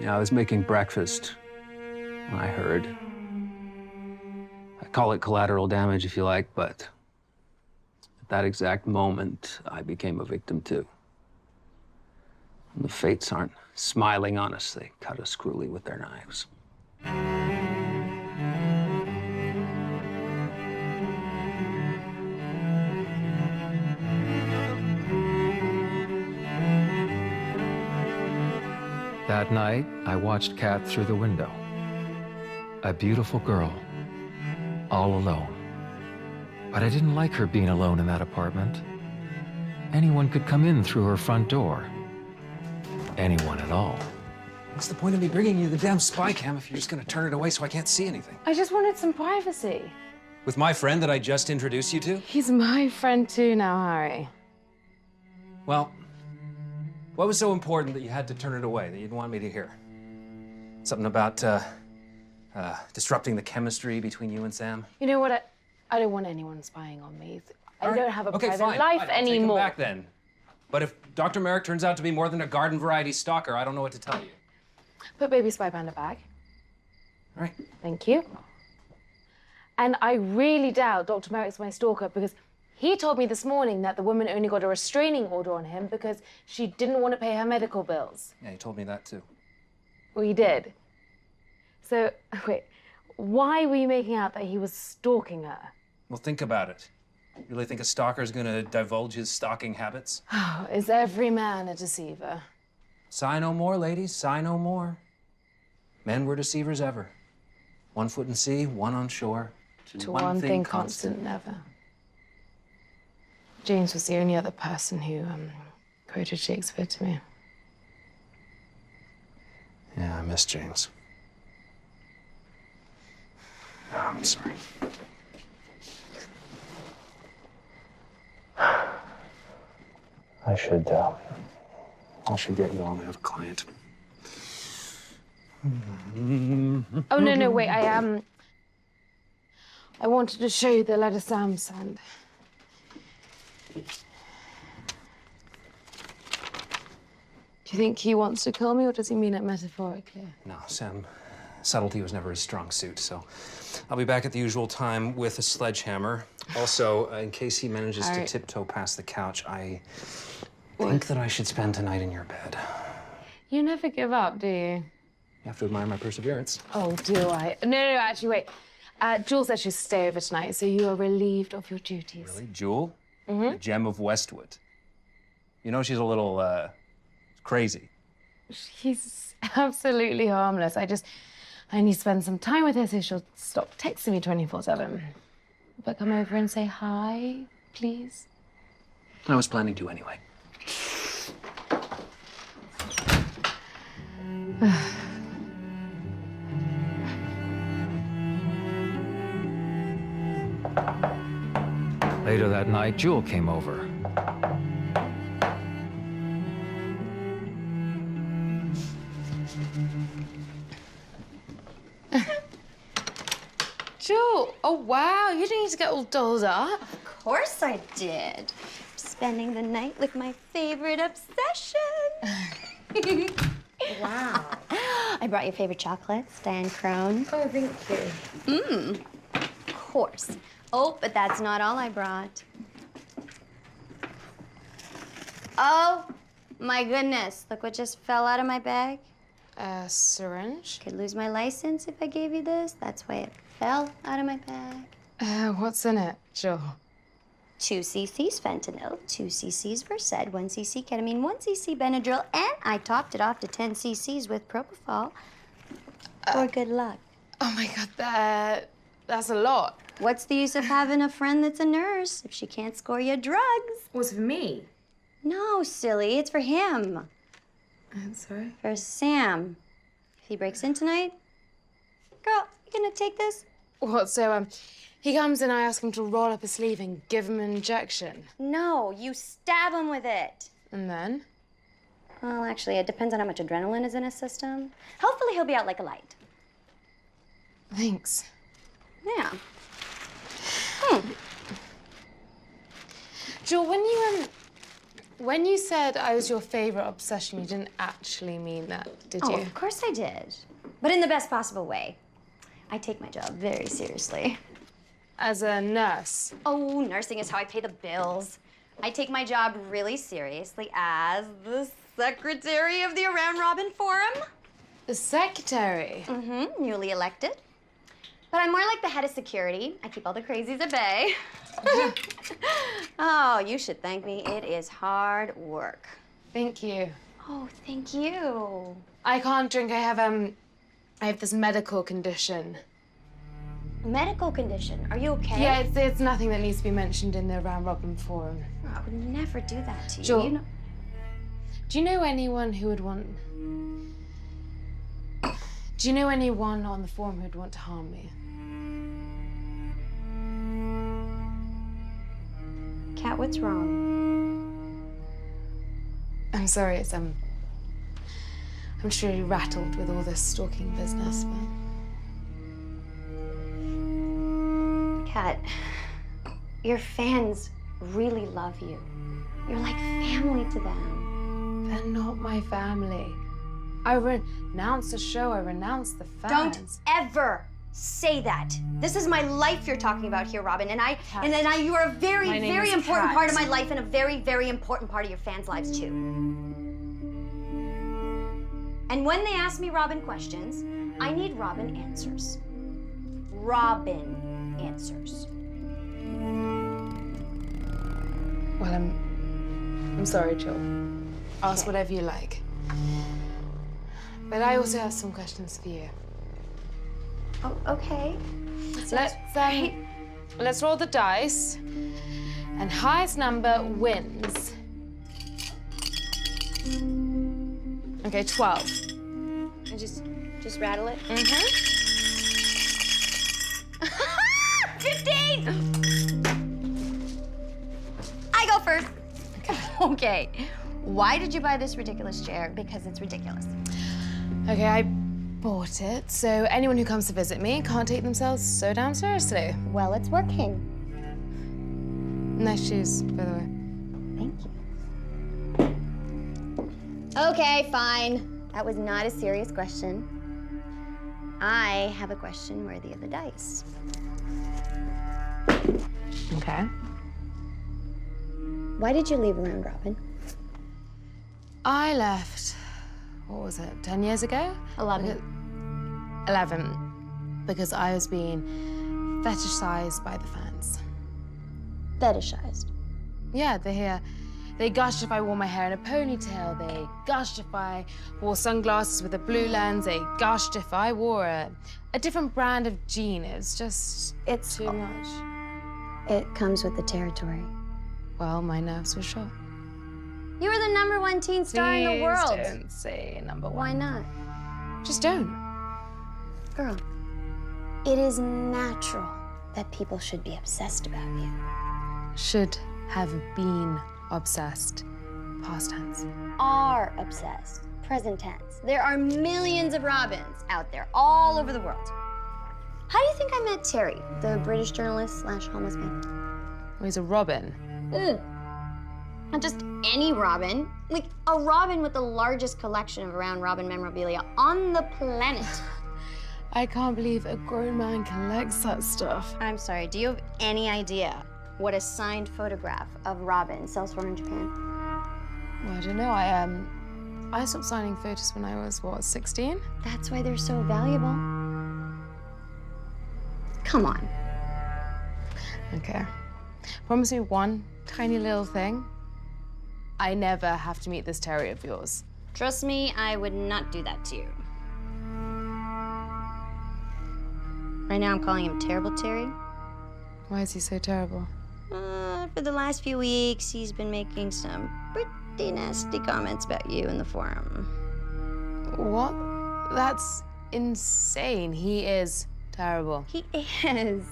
E: Yeah, I was making breakfast when I heard. I call it collateral damage if you like, but at that exact moment, I became a victim too. And the fates aren't smiling on us. They cut us cruelly with their knives.
A: That night, I watched Kat through the window. A beautiful girl, all alone. But I didn't like her being alone in that apartment. Anyone could come in through her front door. Anyone at all.
B: What's the point of me bringing you the damn spy cam if you're just gonna turn it away so I can't see anything?
C: I just wanted some privacy.
B: With my friend that I just introduced you to?
C: He's my friend too now, Harry.
B: Well, what was so important that you had to turn it away, that you'd want me to hear? Something about disrupting the chemistry between you and Sam?
C: You know what? I don't want anyone spying on me. I don't have a private
B: fine,
C: life
B: fine. I'll
C: anymore.
B: Take him back then. But if Dr. Merrick turns out to be more than a garden variety stalker, I don't know what to tell you.
C: Put baby spy panda back.
B: All right.
C: Thank you. And I really doubt Dr. Merrick's my stalker because he told me this morning that the woman only got a restraining order on him because she didn't want to pay her medical bills.
B: Yeah, he told me that too.
C: Well, he did. So, wait, why were you making out that he was stalking her?
B: Well, think about it. You really think a stalker's gonna divulge his stalking habits?
C: Oh, is every man a deceiver?
B: Sigh no more, ladies, sigh no more. Men were deceivers ever. 1 foot in sea, 1 on shore.
C: To one thing constant, never. James was the only other person who quoted Shakespeare to me.
B: Yeah, I miss James. Oh, I'm sorry. I should get you on. I have a client.
C: Oh, no, wait, I wanted to show you the letter Sam sent. Do you think he wants to kill me, or does he mean it metaphorically?
B: No, Sam, subtlety was never his strong suit, so I'll be back at the usual time with a sledgehammer. Also, in case he manages to tiptoe past the couch, I think that I should spend tonight in your bed.
C: You never give up, do you?
B: You have to admire my perseverance.
C: Oh, do I? No, actually, wait. Jewel said she'll stay over tonight, so you are relieved of your duties.
B: Really? Jewel?
C: Mm-hmm.
B: The gem of Westwood. You know she's a little, crazy.
C: She's absolutely harmless. I need to spend some time with her so she'll stop texting me 24/7. But come over and say hi, please.
B: I was planning to anyway.
A: Later that night, Jewel came over.
C: Jewel, oh wow, you didn't need to get all dolled up.
L: Of course I did. Spending the night with my favorite obsession. Wow. I brought your favorite chocolates, Diane Crone.
C: Oh, thank you.
L: Of course. Oh, but that's not all I brought. Oh, my goodness. Look what just fell out of my bag.
C: A syringe?
L: Could lose my license if I gave you this. That's why it fell out of my bag.
C: What's in it, Jewel?
L: 2 cc's fentanyl, 2 cc's Versed, 1 cc ketamine, 1 cc Benadryl, and I topped it off to 10 cc's with propofol for good luck.
C: Oh my God, that's a lot.
L: What's the use of having a friend that's a nurse if she can't score you drugs?
C: Was for me?
L: No, silly, it's for him.
C: I'm sorry?
L: For Sam. If he breaks in tonight, girl, you gonna take this?
C: What, so, he comes and I ask him to roll up his sleeve and give him an injection?
L: No, you stab him with it.
C: And then?
L: Well, actually, it depends on how much adrenaline is in his system. Hopefully, he'll be out like a light.
C: Thanks.
L: Yeah.
C: Jewel, when you said I was your favorite obsession, you didn't actually mean that, did you?
L: Oh, of course I did. But in the best possible way. I take my job very seriously.
C: As a nurse?
L: Oh, nursing is how I pay the bills. I take my job really seriously as the secretary of the Around Robin Forum.
C: The secretary?
L: Mm-hmm, newly elected. But I'm more like the head of security. I keep all the crazies at bay. Oh, you should thank me. It is hard work.
C: Thank you.
L: Oh, thank you.
C: I can't drink. I have this medical condition.
L: Medical condition? Are you okay?
C: Yeah, it's nothing that needs to be mentioned in the Round Robin Forum.
L: I would never do that to you.
C: Jewel,
L: You know...
C: do you know anyone who would want... Do you know anyone on the forum who'd want to harm me?
L: Kat, what's wrong?
C: I'm sorry, I'm truly rattled with all this stalking business, but...
L: Kat, your fans really love you. You're like family to them.
C: They're not my family. I renounce the show, I renounce the fans.
L: Don't ever say that. This is my life you're talking about here, Robin, and you are a very, very important part of my life and a very, very important part of your fans' lives too. And when they ask me Robin questions, I need Robin answers. Robin answers.
C: Well, I'm sorry, Jill. Ask whatever you like. But I also have some questions for you.
L: Oh, okay.
C: Let's roll the dice, and highest number wins. Okay, 12.
L: And just rattle it.
C: Mm-hmm.
L: 15! I go first. Okay. Why did you buy this ridiculous chair? Because it's ridiculous.
C: Okay, I bought it, so anyone who comes to visit me can't take themselves so damn seriously.
L: Well, it's working.
C: Nice shoes, by the way.
L: Thank you.
M: Okay, fine. That was not a serious question. I have a question worthy of the dice.
C: Okay.
M: Why did you leave around Robin?
C: I left, what was it, 10 years ago?
M: 11.
C: 11. Because I was being fetishized by the fans.
M: Fetishized?
C: Yeah, they gushed if I wore my hair in a ponytail. They gushed if I wore sunglasses with a blue lens. They gushed if I wore a different brand of jean. It's too much.
M: It comes with the territory.
C: Well, my nerves were shot.
M: You were the #1 teen star in the world.
C: Please don't say #1.
M: Why not?
C: Just don't.
M: Girl, it is natural that people should be obsessed about you.
C: Should have been obsessed. Past tense.
M: Are obsessed. Present tense. There are millions of Robins out there all over the world. How do you think I met Terry, the British journalist / homeless man?
C: Well, he's a Robin.
M: Ugh. Not just any Robin. Like a Robin with the largest collection of around Robin memorabilia on the planet.
C: I can't believe a grown man collects that stuff.
M: I'm sorry, do you have any idea what a signed photograph of Robin sells for in Japan?
C: Well, I don't know. I stopped signing photos when I was, what, 16?
M: That's why they're so valuable. Come on.
C: Okay. Promise me one tiny little thing. I never have to meet this Terry of yours.
M: Trust me, I would not do that to you. Right now, I'm calling him Terrible Terry.
C: Why is he so terrible?
M: For the last few weeks, he's been making some pretty nasty comments about you in the forum.
C: What? That's insane. He is terrible.
M: He is.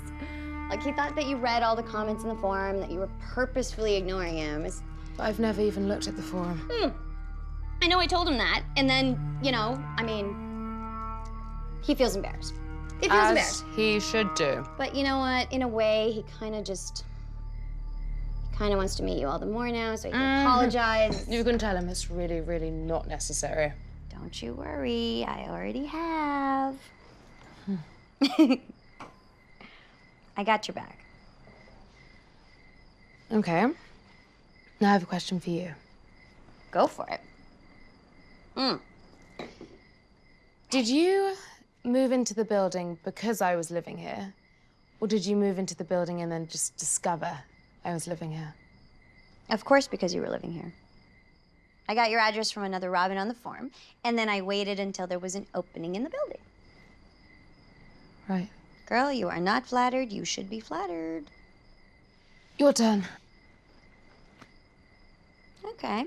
M: Like, he thought that you read all the comments in the forum, that you were purposefully ignoring him.
C: I've never even looked at the forum.
M: I know I told him that, and then, you know, I mean, he feels embarrassed. He feels embarrassed.
C: He should do.
M: But you know what? In a way, he kind of wants to meet you all the more now, so he can apologize.
C: You can tell him it's really, really not necessary.
M: Don't you worry, I already have. I got your back.
C: Okay. Now I have a question for you.
M: Go for it.
C: Did you move into the building because I was living here? Or did you move into the building and then just discover I was living here?
M: Of course, because you were living here. I got your address from another Robin on the forum, and then I waited until there was an opening in the building.
C: Right.
M: Girl, you are not flattered. You should be flattered.
C: Your turn.
M: Okay.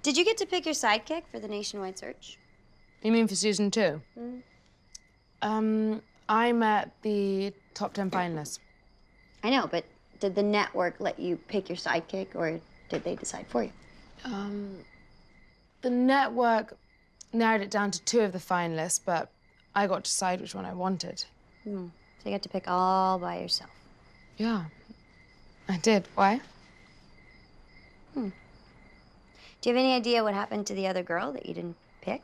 M: Did you get to pick your sidekick for the nationwide search?
C: You mean for season 2? I'm at the top 10 finalists.
M: I know, but did the network let you pick your sidekick, or did they decide for you?
C: The network narrowed it down to 2 of the finalists, but I got to decide which one I wanted.
M: So you got to pick all by yourself.
C: Yeah, I did. Why?
M: Do you have any idea what happened to the other girl that you didn't pick?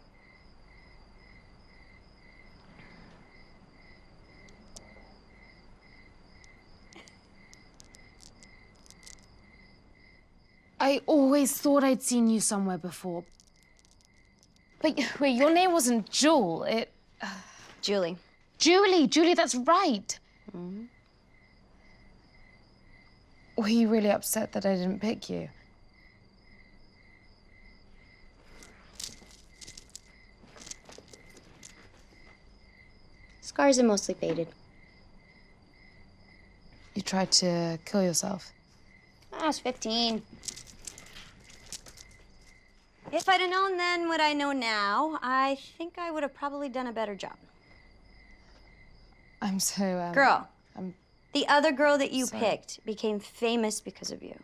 C: I always thought I'd seen you somewhere before. But wait, your name wasn't Jewel,
M: Julie.
C: Julie, that's right. Were you really upset that I didn't pick you?
M: Scars are mostly faded.
C: You tried to kill yourself.
M: I was 15. If I'd have known then what I know now, I think I would have probably done a better job.
C: I'm so,
M: Girl,
C: I'm
M: the other girl that you
C: sorry.
M: picked became famous because of you.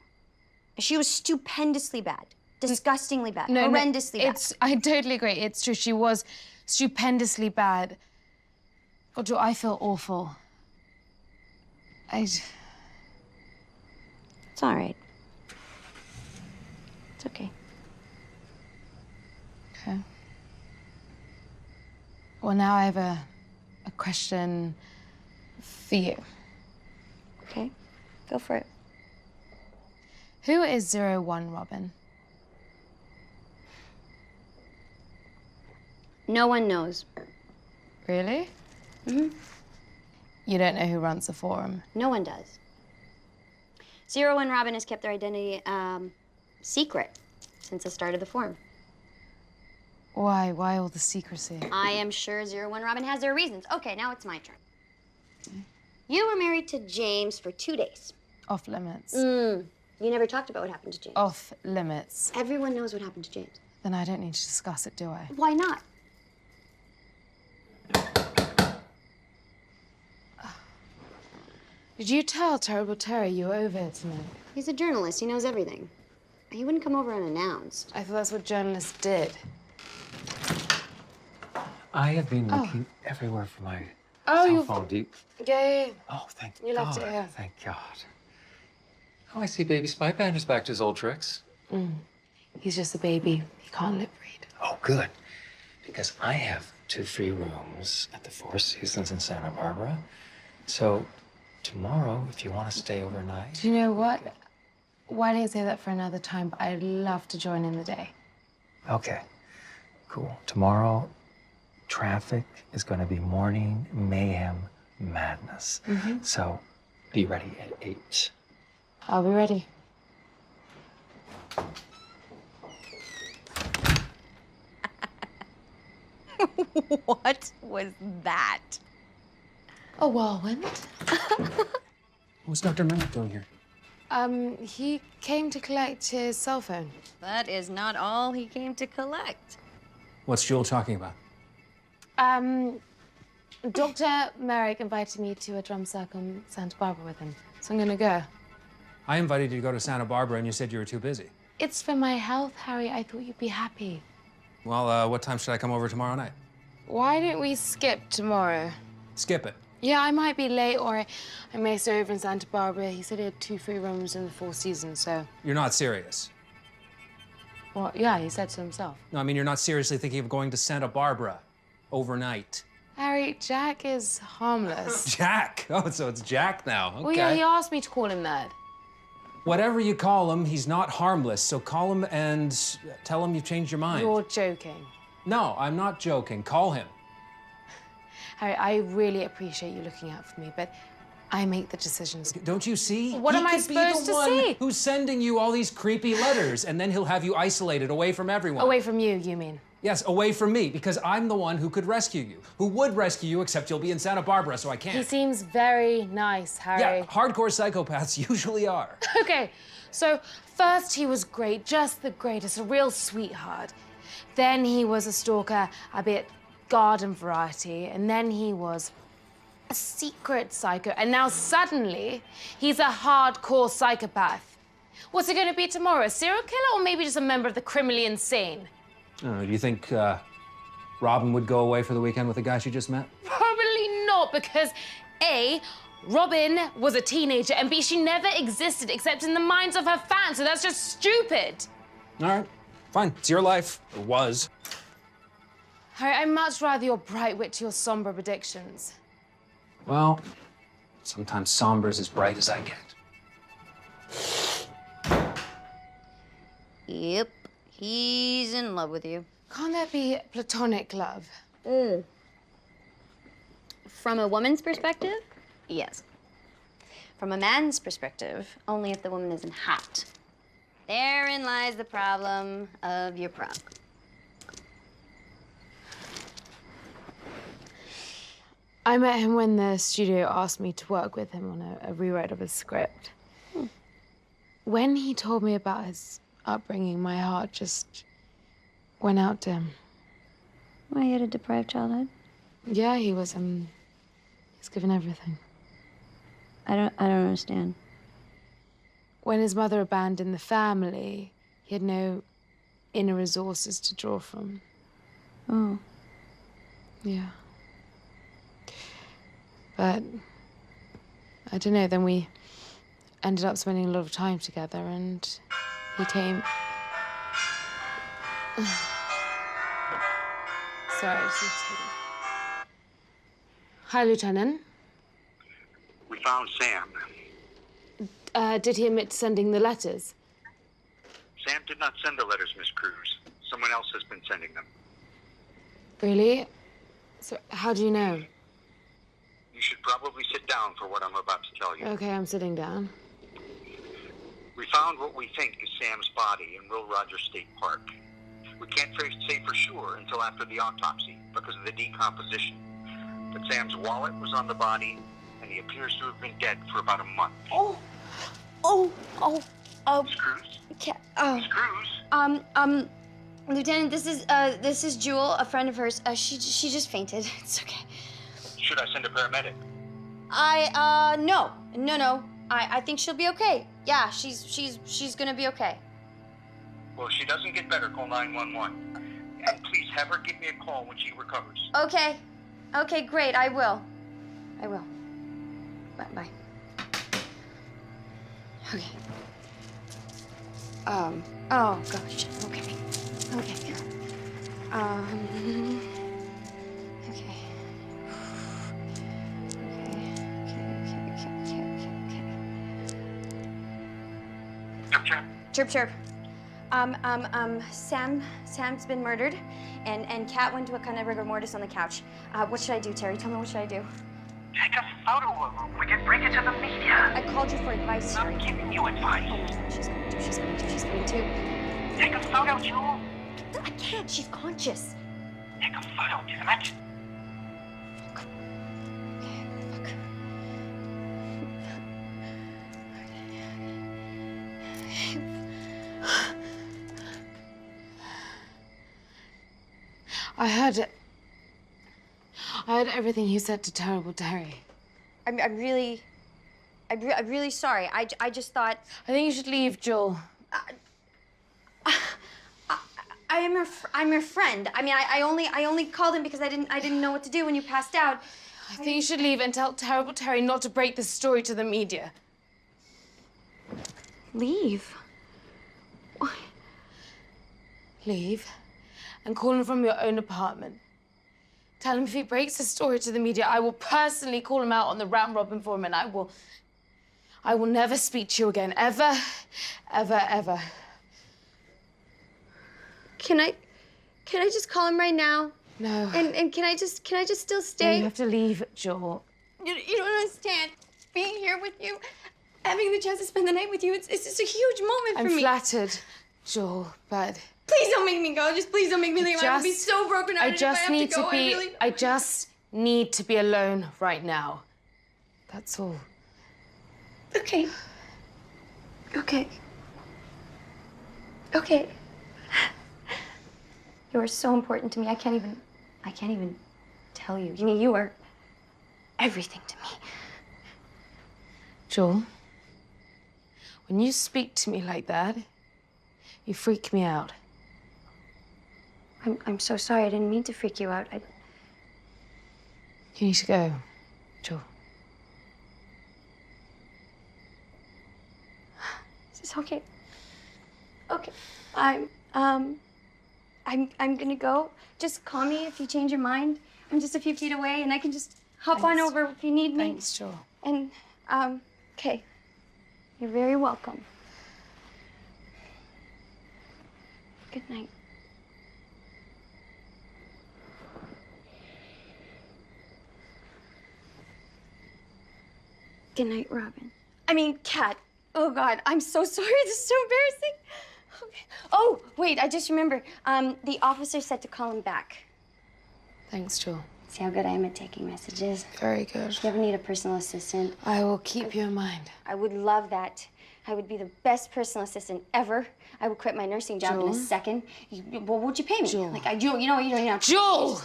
M: She was stupendously bad. Disgustingly bad. Horrendously bad.
C: I totally agree. It's true. She was stupendously bad. God, Joe, I feel awful.
M: It's all right. It's okay.
C: Well, now I have a question for you.
M: Okay, go for it.
C: Who is 01 Robin?
M: No one knows.
C: Really?
M: Mm-hmm.
C: You don't know who runs the forum?
M: No one does. 01 Robin has kept their identity secret since the start of the forum.
C: Why? Why all the secrecy?
M: I am sure 01 Robin has their reasons. Okay, now it's my turn. You were married to James for 2 days.
C: Off limits.
M: You never talked about what happened to James.
C: Off limits.
M: Everyone knows what happened to James.
C: Then I don't need to discuss it, do I?
M: Why not?
C: Did you tell Terrible Terry you were over here tonight?
M: He's a journalist. He knows everything. He wouldn't come over unannounced.
C: I thought that's what journalists did.
A: I have been looking everywhere for my
C: Oh,
A: cell phone.
C: Yeah.
A: Oh, thank
C: You
A: God.
C: left it here.
A: Thank God. Oh, I see Baby Spy Bander's back to his old tricks.
C: He's just a baby. He can't lip read.
A: Oh, good. Because I have 2 free rooms at the Four Seasons in Santa Barbara. So tomorrow, if you want to stay overnight.
C: Do you know what? Why don't you say that for another time? But I'd love to join in the day.
A: Okay, cool. Tomorrow, traffic is going to be morning mayhem madness. So be ready at 8.
C: I'll be ready.
M: What was that?
C: A whirlwind.
B: What's Dr. Mennett doing here?
C: He came to collect his cell phone.
M: That is not all he came to collect.
B: What's Jewel talking about?
C: Dr. Merrick invited me to a drum circle in Santa Barbara with him, so I'm gonna go.
B: I invited you to go to Santa Barbara and you said you were too busy.
C: It's for my health, Harry. I thought you'd be happy.
B: Well, what time should I come over tomorrow night?
C: Why don't we skip tomorrow?
B: Skip it.
C: Yeah, I might be late, or I may stay over in Santa Barbara. He said he had 2 free rooms in the Four Seasons, so...
B: You're not serious.
C: Well, yeah, he said so himself.
B: No, I mean, you're not seriously thinking of going to Santa Barbara overnight.
C: Harry, Jack is harmless.
B: Jack? Oh, so it's Jack now. Okay.
C: Well, yeah, he asked me to call him that.
B: Whatever you call him, he's not harmless. So call him and tell him you've changed your mind.
C: You're joking.
B: No, I'm not joking. Call him.
C: Harry, I really appreciate you looking out for me, but I make the decisions.
B: Don't you see?
C: What am I supposed to see?
B: Who's sending you all these creepy letters, and then he'll have you isolated away from everyone.
C: Away from you, you mean?
B: Yes, away from me, because I'm the one who could rescue you, who would rescue you, except you'll be in Santa Barbara, so I can't.
C: He seems very nice, Harry.
B: Yeah, hardcore psychopaths usually are.
C: Okay, so first he was great, just the greatest, a real sweetheart. Then he was a stalker, a bit garden variety, and then he was a secret psycho, and now suddenly he's a hardcore psychopath. What's it going to be tomorrow, a serial killer or maybe just a member of the criminally insane?
B: Do you think Robin would go away for the weekend with the guy she just met?
C: Probably not, because A, Robin was a teenager, and B, she never existed except in the minds of her fans, so that's just stupid.
B: All right, fine. It's your life. Or was.
C: Harry, I'd much rather your bright wit to your somber predictions.
B: Well, sometimes somber's as bright as I get.
M: Yep, he's in love with you.
C: Can't that be platonic love?
M: From a woman's perspective, yes. From a man's perspective, only if the woman isn't hot. Therein lies the problem of your prom.
C: I met him when the studio asked me to work with him on a rewrite of his script. When he told me about his upbringing, my heart just went out to him.
M: Why, he had a deprived childhood?
C: Yeah, he was given everything.
M: I don't understand.
C: When his mother abandoned the family, he had no inner resources to draw from.
M: Oh.
C: Yeah. But I don't know, then we ended up spending a lot of time together, and he came... Sorry, I just need to... Hi, Lieutenant.
Q: We found Sam.
C: Did he admit to sending the letters?
Q: Sam did not send the letters, Miss Cruz. Someone else has been sending them.
C: Really? So, how do you know?
Q: You should probably sit down for what I'm about to tell you.
C: Okay, I'm sitting down.
Q: We found what we think is Sam's body in Will Rogers State Park. We can't say for sure until after the autopsy because of the decomposition. But Sam's wallet was on the body, and he appears to have been dead for about a month. Miss Cruz?
M: Miss
Q: Cruz?
M: Lieutenant, this is Jewel, a friend of hers. She just fainted. It's okay.
Q: Should I send a paramedic?
M: No. I think she'll be okay. Yeah, she's gonna be okay.
Q: Well, if she doesn't get better, call 911. And please have her give me a call when she recovers.
M: Okay. Okay, great. I will. Bye. Okay. Oh gosh. Okay. Okay. Chirp. Sam's been murdered, and Kat went to a kind of rigor mortis on the couch. What should I do, Terry? Tell me, what should I do?
P: Take a photo of her. We can bring it to the media.
M: I called you for advice.
P: I'm giving you advice.
M: Oh, she's going to.
P: Take a photo, Jewel.
M: I can't. She's conscious.
P: Take a photo, damn it.
C: I heard it. I heard everything you said to Terrible Terry.
M: I'm really sorry. I just thought.
C: I think you should leave, Joel.
M: I'm your friend. I mean, I only called him because I didn't know what to do when you passed out.
C: I think you should leave and tell Terrible Terry not to break this story to the media.
M: Leave? What?
C: Leave and call him from your own apartment. Tell him if he breaks the story to the media, I will personally call him out on the round robin forum, and I will never speak to you again, ever, ever, ever.
M: Can I just call him right now?
C: No.
M: And can I just still
C: No,
M: stay?
C: you have to leave, Joel.
M: You don't understand. Being here with you, having the chance to spend the night with you, it's just a huge moment for me.
C: I'm flattered, Joel, but
M: Please don't make me go. Just please don't make me leave. I would be so broken out.
C: I just need to be. I just need to be alone right now. That's all.
M: Okay. You are so important to me. I can't even tell you. I mean, you are everything to me.
C: Joel, when you speak to me like that, you freak me out.
M: I'm so sorry. I didn't mean to freak you out.
C: You need to go, Joel.
M: Is this okay? Okay. I'm gonna go. Just call me if you change your mind. I'm just a few feet away, and I can just hop on over if you need me.
C: Thanks, Joel.
M: And okay. You're very welcome. Good night. Good night, Robin. I mean, Kat. Oh, God. I'm so sorry. This is so embarrassing. Okay. Oh, wait. I just remembered. The officer said to call him back.
C: Thanks, Joel.
M: See how good I am at taking messages?
C: Very good.
M: If you ever need a personal assistant,
C: I will keep you in mind.
M: I would love that. I would be the best personal assistant ever. I would quit my nursing job in a
C: Joel?
M: second. What would you pay me?
C: Joel.
M: Like, you know.
C: Joel!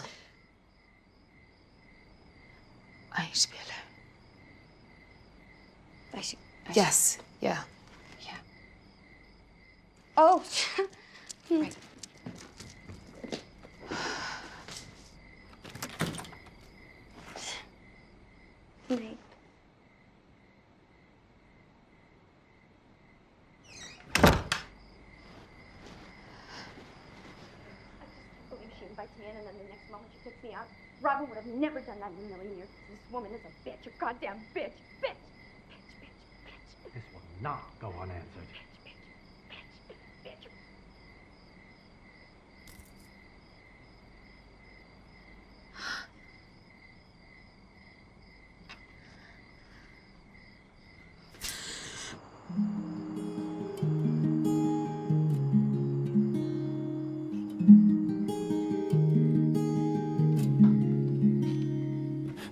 C: I need to be alone.
M: I should.
C: Yes. Yeah.
M: Oh.
C: Right.
M: Night. I believe she invites me in, and then the next moment she kicks me out.
D: Robin would have never done that in a million years. This woman is a bitch, a goddamn bitch. Bitch.
V: This will not go unanswered.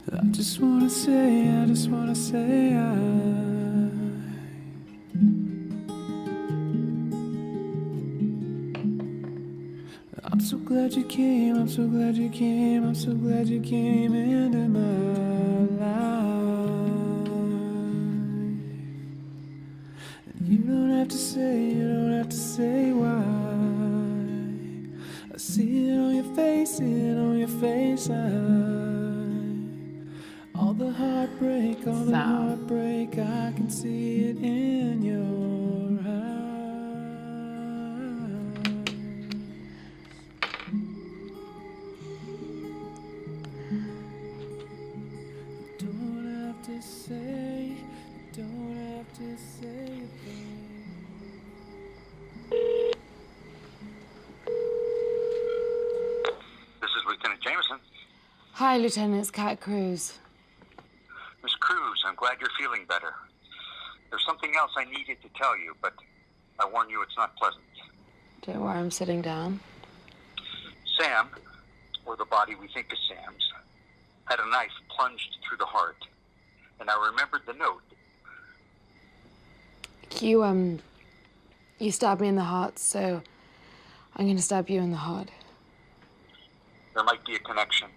W: I just wanna say I'm so glad you came, I'm so glad you came, I'm so glad you came into my life. And you don't have to say why. I see it on your face, all the heartbreak, I can see it in your eyes. Don't have to say a thing.
Q: This is Lieutenant Jameson.
C: Hi, Lieutenant. It's Cat Cruz.
Q: Miss Cruz, I'm glad you're feeling better. There's something else I needed to tell you, but I warn you it's not pleasant.
C: Don't worry, I'm sitting down.
Q: Sam, or the body we think is Sam's, had a knife plunged through the heart. And I remembered the note.
C: You stabbed me in the heart, so I'm gonna stab you in the heart.
Q: There might be a connection.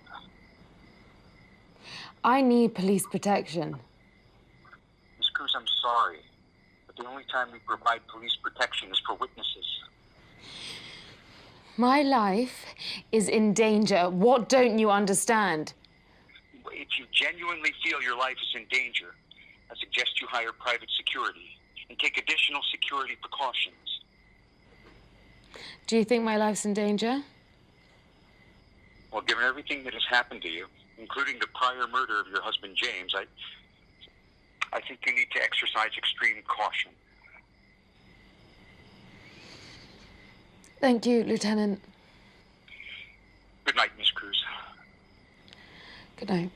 C: I need police protection.
Q: Miss Cruz, I'm sorry, but the only time we provide police protection is for witnesses.
C: My life is in danger. What don't you understand?
Q: If you genuinely feel your life is in danger, I suggest you hire private security and take additional security precautions.
C: Do you think my life's in danger?
Q: Well, given everything that has happened to you, including the prior murder of your husband, James, I think you need to exercise extreme caution.
C: Thank you, Lieutenant.
Q: Good night, Miss Cruz.
C: Good night.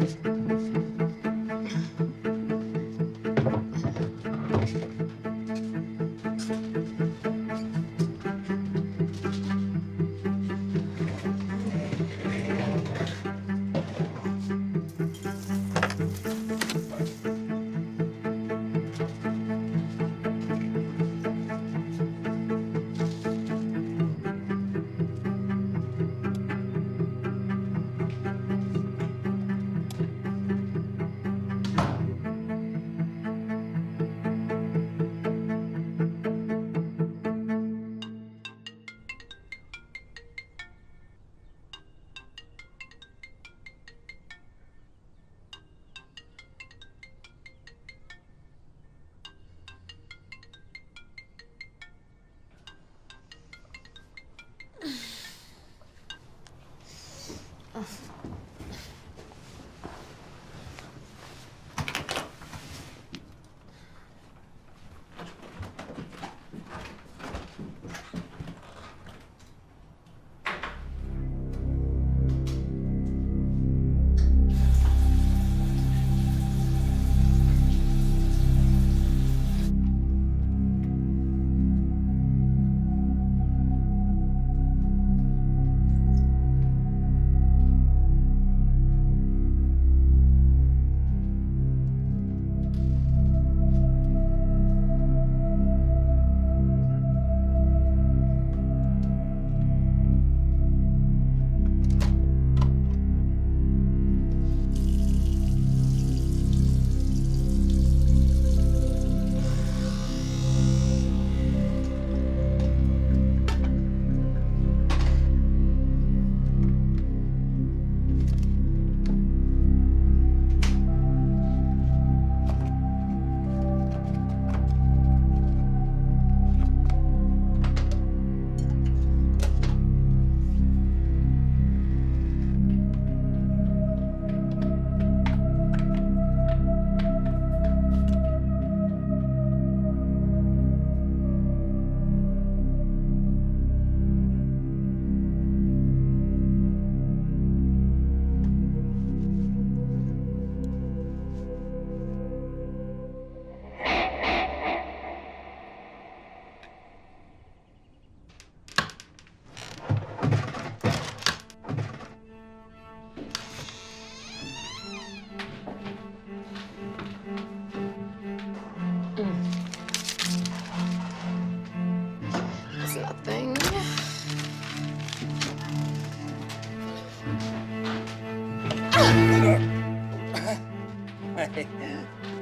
C: Okay.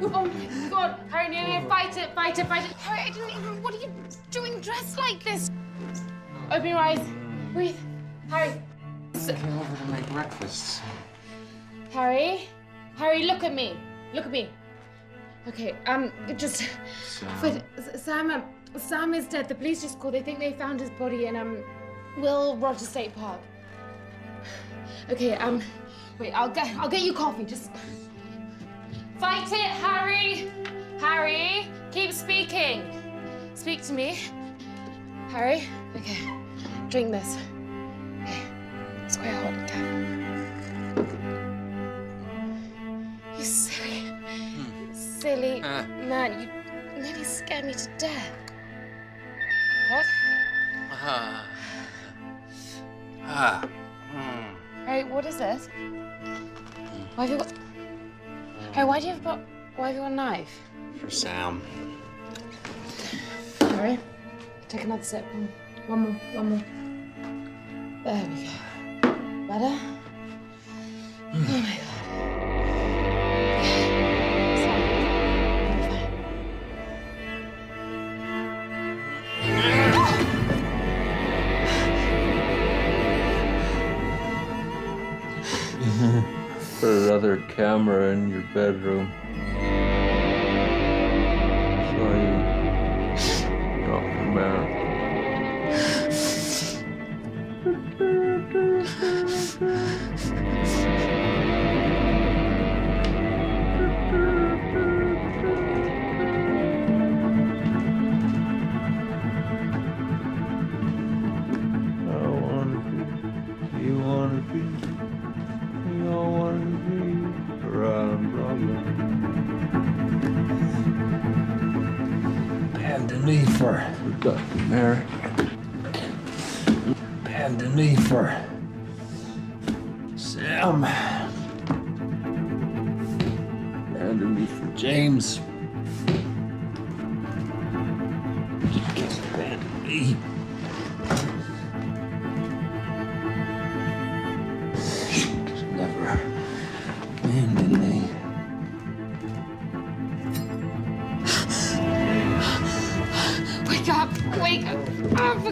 C: Oh my God, Harry, no, fight it. Harry, I didn't even, what are you doing dressed like this? Open your eyes, breathe. Harry.
B: I came over to make breakfast.
C: Harry, look at me. Okay, just, wait, Sam is dead. The police just called. They think they found his body in, Will Rogers State Park. Okay, wait, I'll get you coffee, just... Fight it, Harry! Harry, keep speaking. Speak to me. Harry, okay, drink this. Okay, it's quite hot, okay? You silly man, you nearly scared me to death. What? Harry, what is this? Why have you got... Harry, why have you got a knife?
B: For Sam.
C: Harry, take another sip. One more. There we go. Better? Oh my God.
F: Put another camera in your bedroom. So you Dr. Merrick. You wanna be around Robin. Bend the knee for Dr. Merrick. Bend the knee for Sam. Bend the knee for James. Bend the knee.
C: Wake up!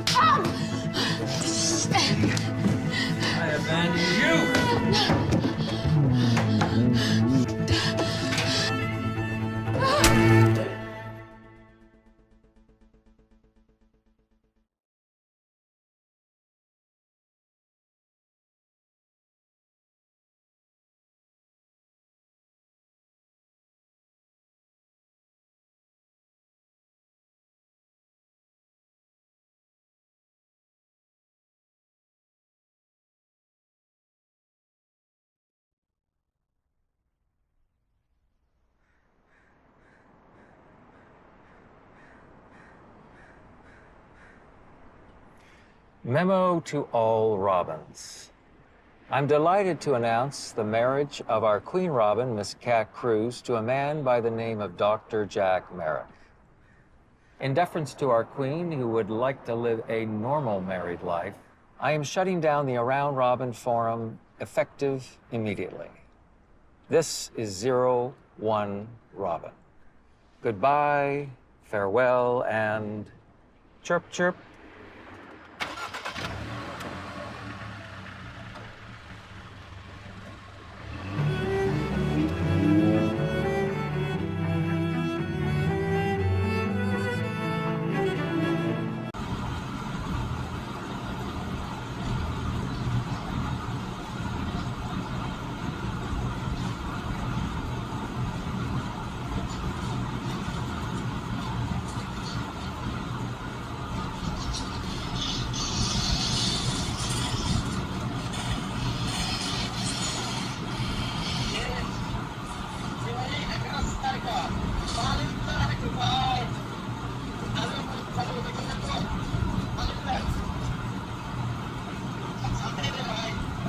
C: Come!
F: I abandon you!
A: Memo to all Robins. I'm delighted to announce the marriage of our Queen Robin, Miss Cat Cruz, to a man by the name of Dr. Jack Merrick. In deference to our Queen, who would like to live a normal married life, I am shutting down the Around Robin forum effective immediately. This is 01 Robin. Goodbye, farewell, and chirp, chirp.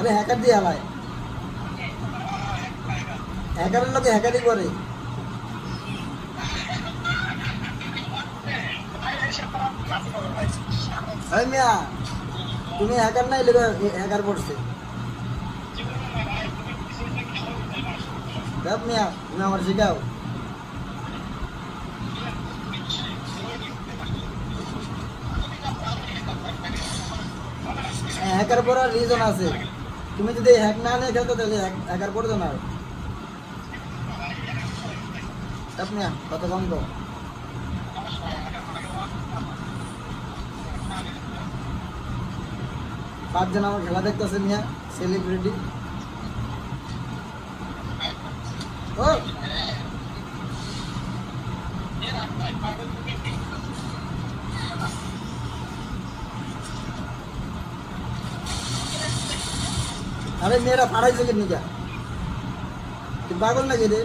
G: अरे hacker दिया भाई hacker लोग hacker ही करे अरे मिया तुम्हें hacker नहीं लगा hacker board से দেখ মিয়া তুমি আমার শিখাও হ্যাকার পড়ার রিজন আছে তুমি যদি হ্যাক না নিয়ে খেলতো তাহলে হ্যাকার পড়তো না দেখ মিয়া কত কম তো পাঁচজন আমার খেলা দেখতেছে মিয়া সেলিব্রিটি ও আরে মেয়েরা পাড়াইছে কি নিকা তুই পাগল নাকি রে